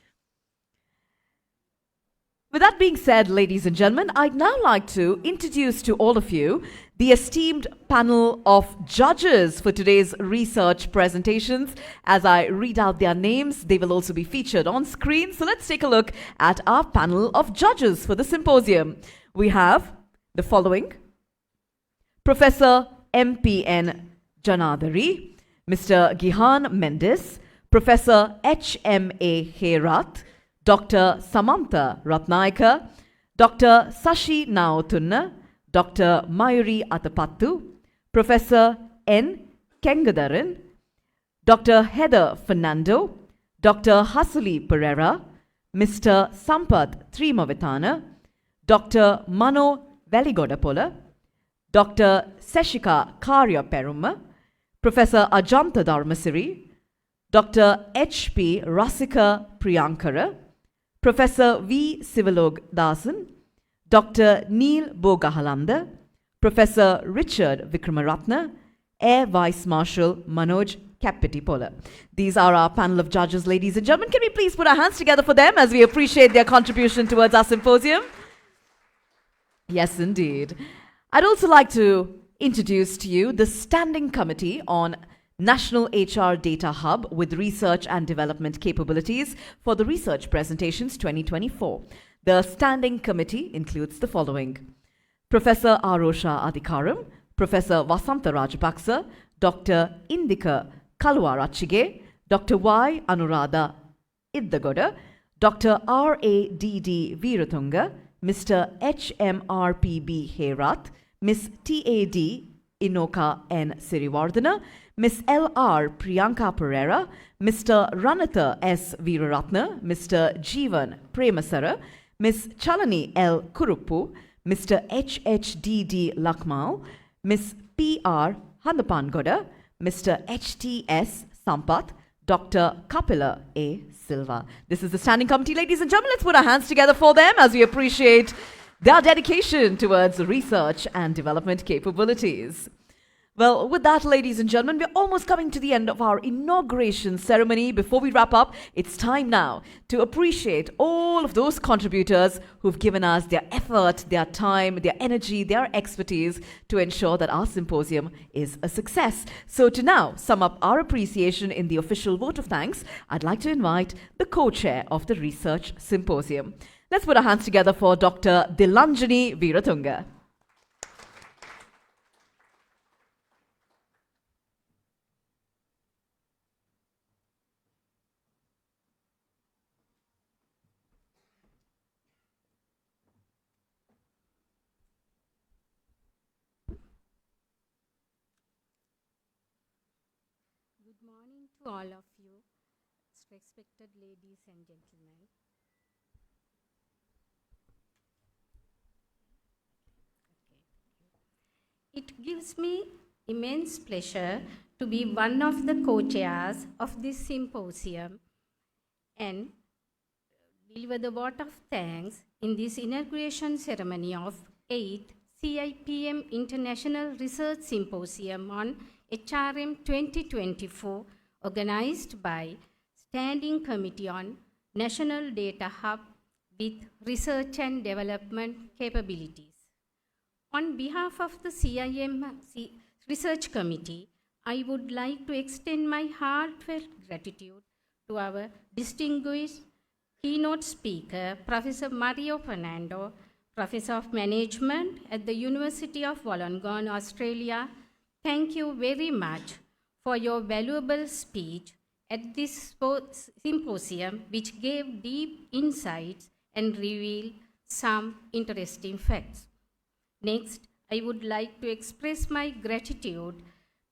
With that being said, ladies and gentlemen, I'd now like to introduce to all of you the esteemed panel of judges for today's research presentations. As I read out their names, they will also be featured on screen. So let's take a look at our panel of judges for the symposium. We have the following: Professor MPN Janadari, Mr. Gihan Mendes, Professor HMA Herath, Dr. Samantha Ratnayaka, Dr. Sashi Naotunna, Dr. Mayuri Atapattu, Professor N. Kengadaran, Dr. Heather Fernando, Dr. Hasuli Pereira, Mr. Sampath Trimavitana, Dr. Mano Veligodapola, Dr. Seshika Karya Perumma, Professor Ajanta Dharmasiri, Dr. H.P. Rasika Priyankara, Professor V. Sivalog Dasan, Dr. Neil Bogahalanda, Professor Richard Vikramaratna, Air Vice Marshal Manoj Kapitipola. These are our panel of judges, ladies and gentlemen. Can we please put our hands together for them as we appreciate their contribution towards our symposium? Yes, indeed. I'd also like to introduce to you the Standing Committee on National HR Data Hub with Research and Development Capabilities for the Research Presentations 2024. The Standing Committee includes the following: Professor Arosha Adhikaram, Professor Vasanta Rajapaksa, Dr. Indika Kaluarachige, Dr. Y. Anuradha Iddagoda, Dr. R.A.D.D. Veeratunga, Mr. H.M.R.P.B. Herath, Ms. T.A.D. Inoka N. Sirivardhana, Ms. L.R. Priyanka Pereira, Mr. Ranatha S. Veeraratna, Mr. Jeevan Premasara, Ms. Chalani L. Kuruppu, Mr. H.H.D.D. Lakmal, Ms. P.R. Handapangoda, Mr. H.T.S. Sampath, Dr. Kapila A. Silva. This is the Standing Committee, ladies and gentlemen. Let's put our hands together for them as we appreciate their dedication towards research and development capabilities. Well, with that, ladies and gentlemen, we're almost coming to the end of our inauguration ceremony. Before we wrap up, it's time now to appreciate all of those contributors who've given us their effort, their time, their energy, their expertise to ensure that our symposium is a success. So to now sum up our appreciation in the official vote of thanks, I'd like to invite the co-chair of the Research Symposium. Let's put our hands together for Dr. Dilanjani Veeratunga. Good morning to all of you, respected ladies and gentlemen. gives me immense pleasure to be one of the co-chairs of this symposium and deliver the vote of thanks in this inauguration ceremony of 8th CIPM International Research Symposium on HRM 2024, organized by Standing Committee on National Data Hub with Research and Development Capabilities. On behalf of the Research Committee, I would like to extend my heartfelt gratitude to our distinguished keynote speaker, Professor Mario Fernando, Professor of Management at the University of Wollongong, Australia. Thank you very much for your valuable speech at this symposium, which gave deep insights and revealed some interesting facts. Next, I would like to express my gratitude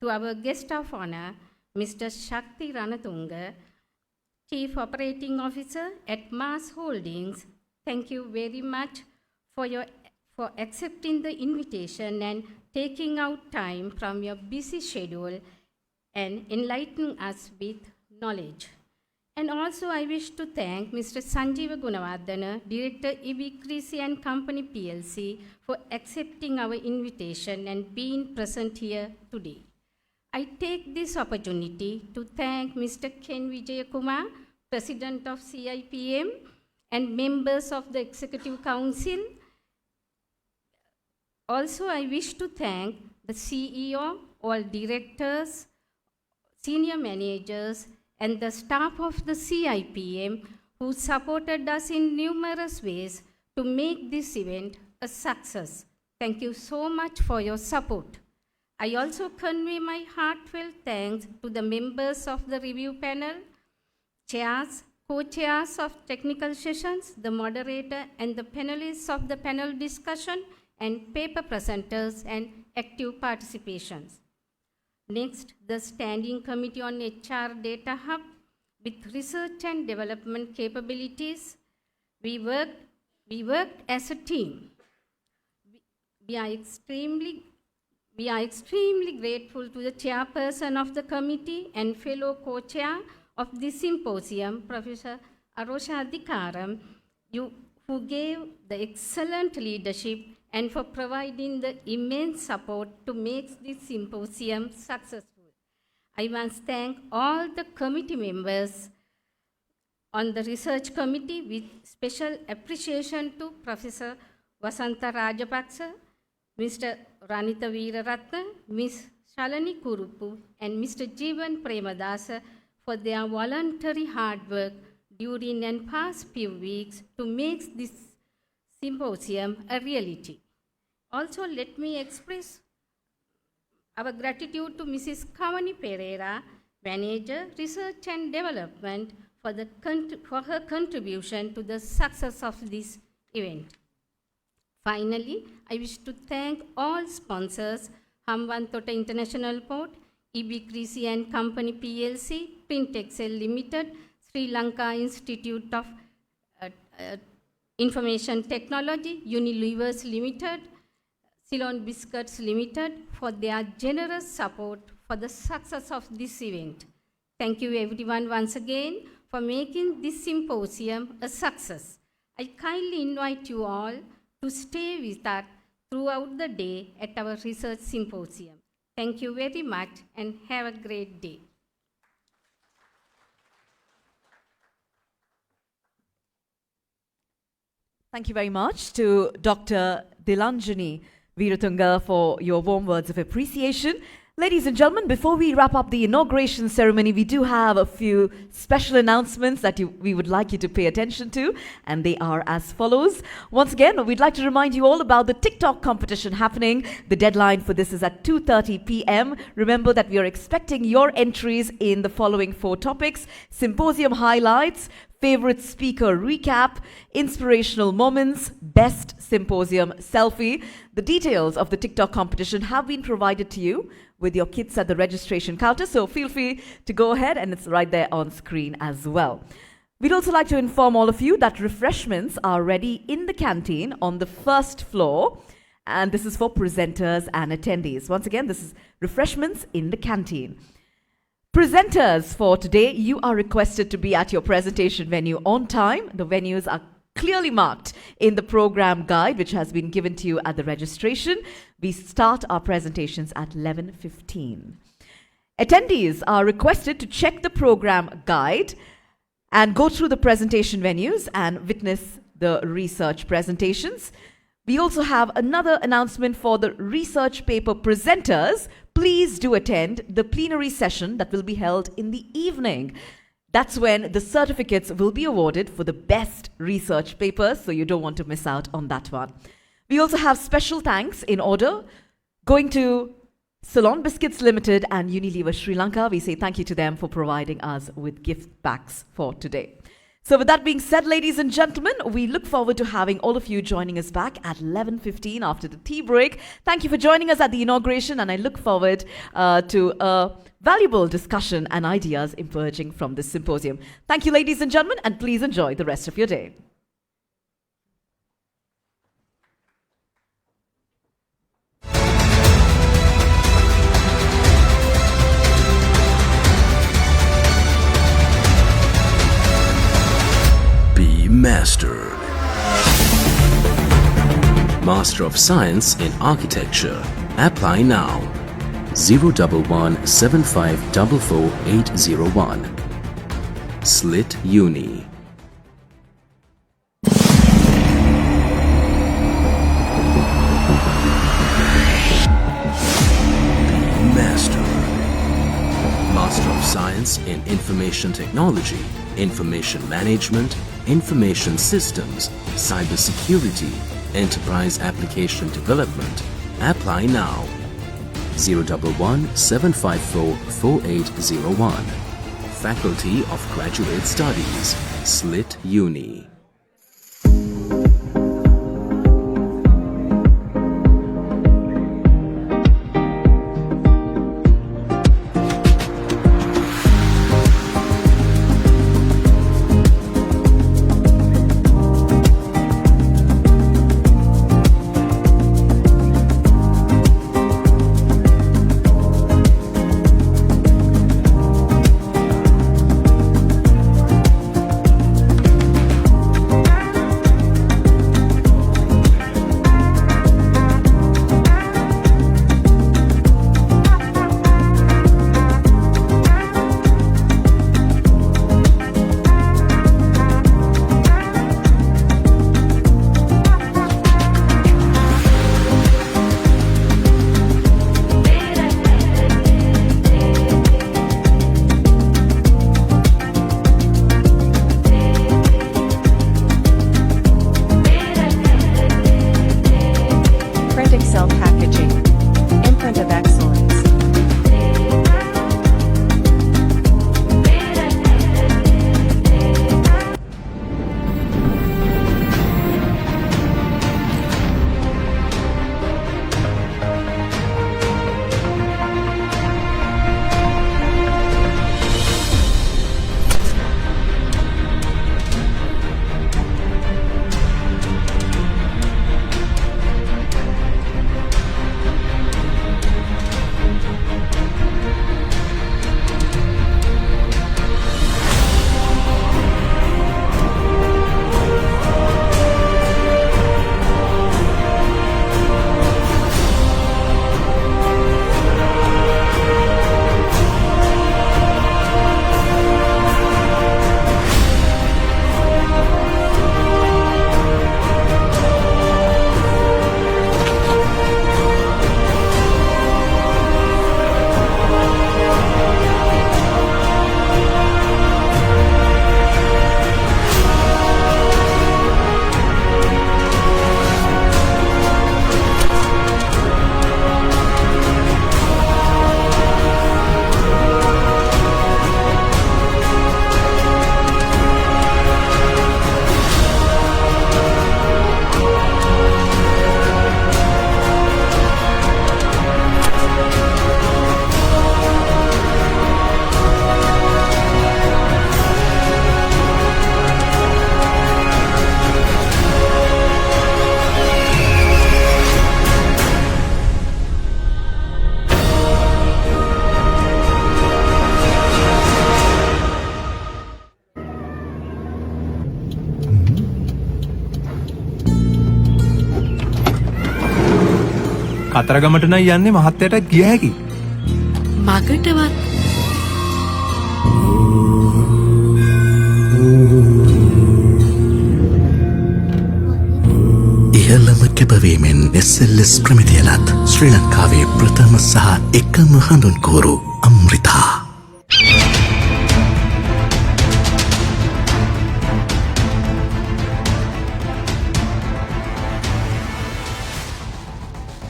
to our guest of honor, Mr. Shakti Ranatunga, Chief Operating Officer at Mars Holdings. Thank you very much for accepting the invitation and taking out time from your busy schedule and enlightening us with knowledge. And also I wish to thank Mr. Sanjeeva Gunawardana, Director EB Creasy and Company PLC, for accepting our invitation and being present here today. I take this opportunity to thank Mr. Ken Vijayakumar, President of CIPM, and members of the Executive Council. Also, I wish to thank the CEO, all directors, senior managers, and the staff of the CIPM who supported us in numerous ways to make this event a success. Thank you so much for your support. I also convey my heartfelt thanks to the members of the review panel, chairs, co-chairs of technical sessions, the moderator and the panelists of the panel discussion, and paper presenters and active participations. Next, the Standing Committee on HR Data Hub with Research and Development Capabilities. We worked as a team. We are extremely grateful to the chairperson of the committee and fellow co-chair of this symposium, Professor Arosha Adhikaram, who gave the excellent leadership and for providing the immense support to make this symposium successful. I must thank all the committee members on the research committee with special appreciation to Professor Vasanta Rajapaksa, Mr. Ranita Veeraratna, Ms. Shalani Kurupu, and Mr. Jeevan Premadasa for their voluntary hard work during and past few weeks to make this symposium a reality. Also, let me express our gratitude to Mrs. Kavani Pereira, Manager, Research and Development, for her contribution to the success of this event. Finally, I wish to thank all sponsors, Hambantota International Port, EB Creasy and Company PLC, Printexcel Limited, Sri Lanka Institute of Information Technology, Unilevers Limited, Ceylon Biscuits Limited for their generous support for the success of this event. Thank you everyone once again for making this symposium a success. I kindly invite you all to stay with us throughout the day at our research symposium. Thank you very much and have a great day. Thank you very much to Dr. Dilanjani Veeratunga for your warm words of appreciation. Ladies and gentlemen, before we wrap up the inauguration ceremony, we do have a few special announcements that we would like you to pay attention to, and they are as follows. Once again, we'd like to remind you all about the TikTok competition happening. The deadline for this is at 2:30 p.m. Remember that we are expecting your entries in the following 4 topics: symposium highlights, favorite speaker recap, inspirational moments, best symposium selfie. The details of the TikTok competition have been provided to you with your kits at the registration counter, so feel free to go ahead, and it's right there on screen as well. We'd also like to inform all of you that refreshments are ready in the canteen on the first floor, And this is for presenters and attendees. Once again, this is refreshments in the canteen. Presenters for today, you are requested to be at your presentation venue on time. The venues are clearly marked in the program guide, which has been given to you at the registration. We start our presentations at 11:15. Attendees are requested to check the program guide and go through the presentation venues and witness the research presentations. We also have another announcement for the research paper presenters. Please do attend the plenary session that will be held in the evening. That's when the certificates will be awarded for the best research papers, so you don't want to miss out on that one. We also have special thanks in order going to Ceylon Biscuits Limited and Unilever Sri Lanka. We say thank you to them for providing us with gift packs for today. So with that being said, ladies and gentlemen, we look forward to having all of you joining us back at 11:15 after the tea break. Thank you for joining us at the inauguration, and I look forward to a valuable discussion and ideas emerging from this symposium. Thank you, ladies and gentlemen, and please enjoy the rest of your day. Mastered. Master of Science in Architecture. Apply now. 011-7544-801. Slit Uni. Master. Master of Science in Information Technology, Information Management, Information Systems, Cybersecurity, Enterprise Application Development. Apply now. 011-754-4801. Faculty of Graduate Studies, Slit Uni. කතරගමට නම් යන්නේ මහත්තයාට ගිය හැකි. මගටවත් ඉහළම කැපවීමෙන් SLS ප්‍රමිතියලත් ශ්‍රී ලංකාවේ ප්‍රථම සහ එකම හඳුන්කෝරු Amritha.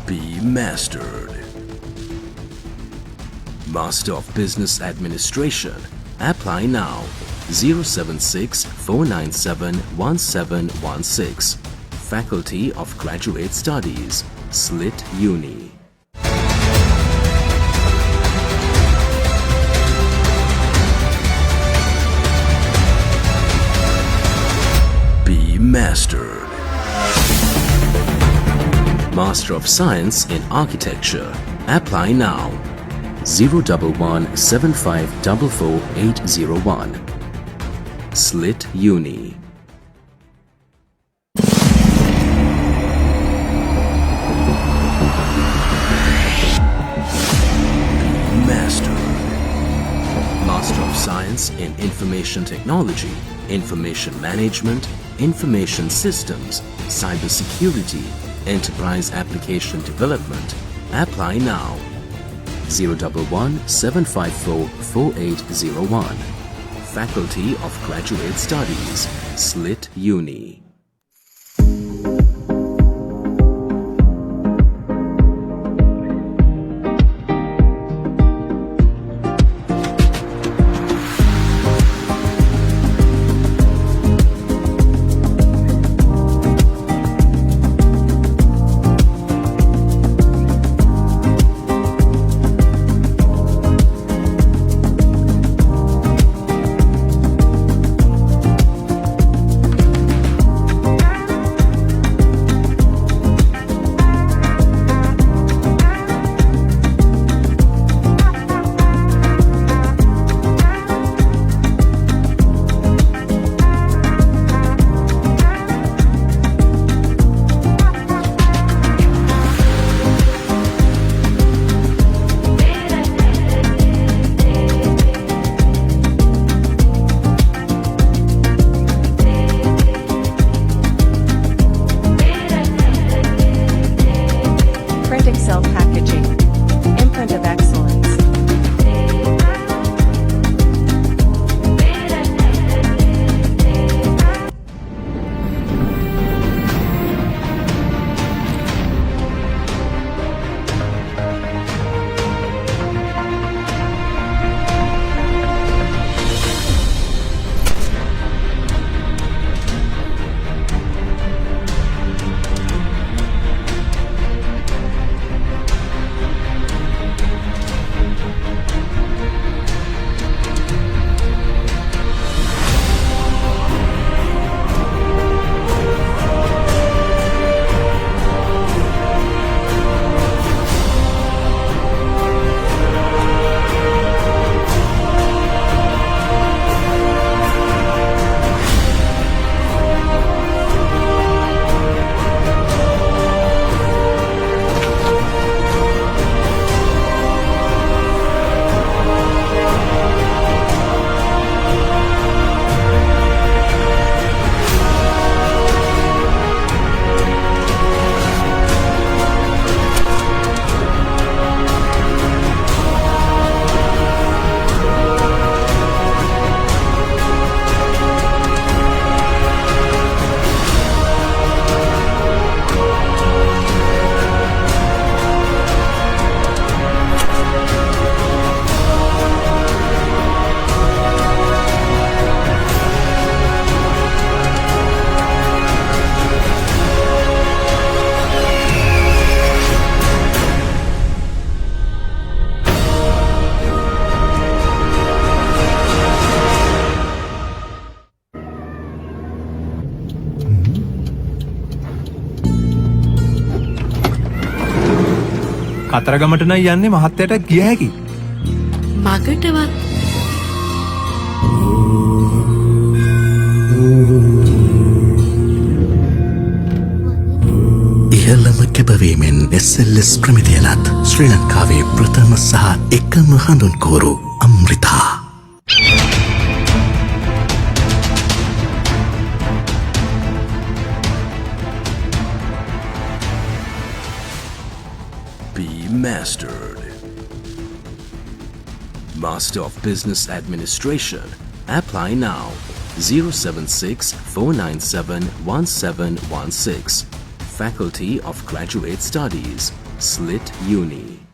Be mastered. Master of Business Administration. Apply now. 076 497 1716. Faculty of Graduate Studies. Slit Uni. Be mastered. Master of Science in Architecture. Apply now. 011 7544 801. Slit Uni. Master. Master of Science in Information Technology, Information Management, Information Systems, Cybersecurity, Enterprise Application Development. Apply now. 011 754 4801. Faculty of Graduate Studies. Slit Uni. කතරගමට නම් යන්නේ මහත්තයාට ගිය හැකි. මගටවත් ඉහළම කැපවීමෙන් SLS ප්‍රමිතියලත් ශ්‍රී ලංකාවේ ප්‍රථම සහ එකම හඳුන්කෝරු Amritha. Be mastered. Master of Business Administration. Apply now. 076 497 1716. Faculty of Graduate Studies, SLIT Uni.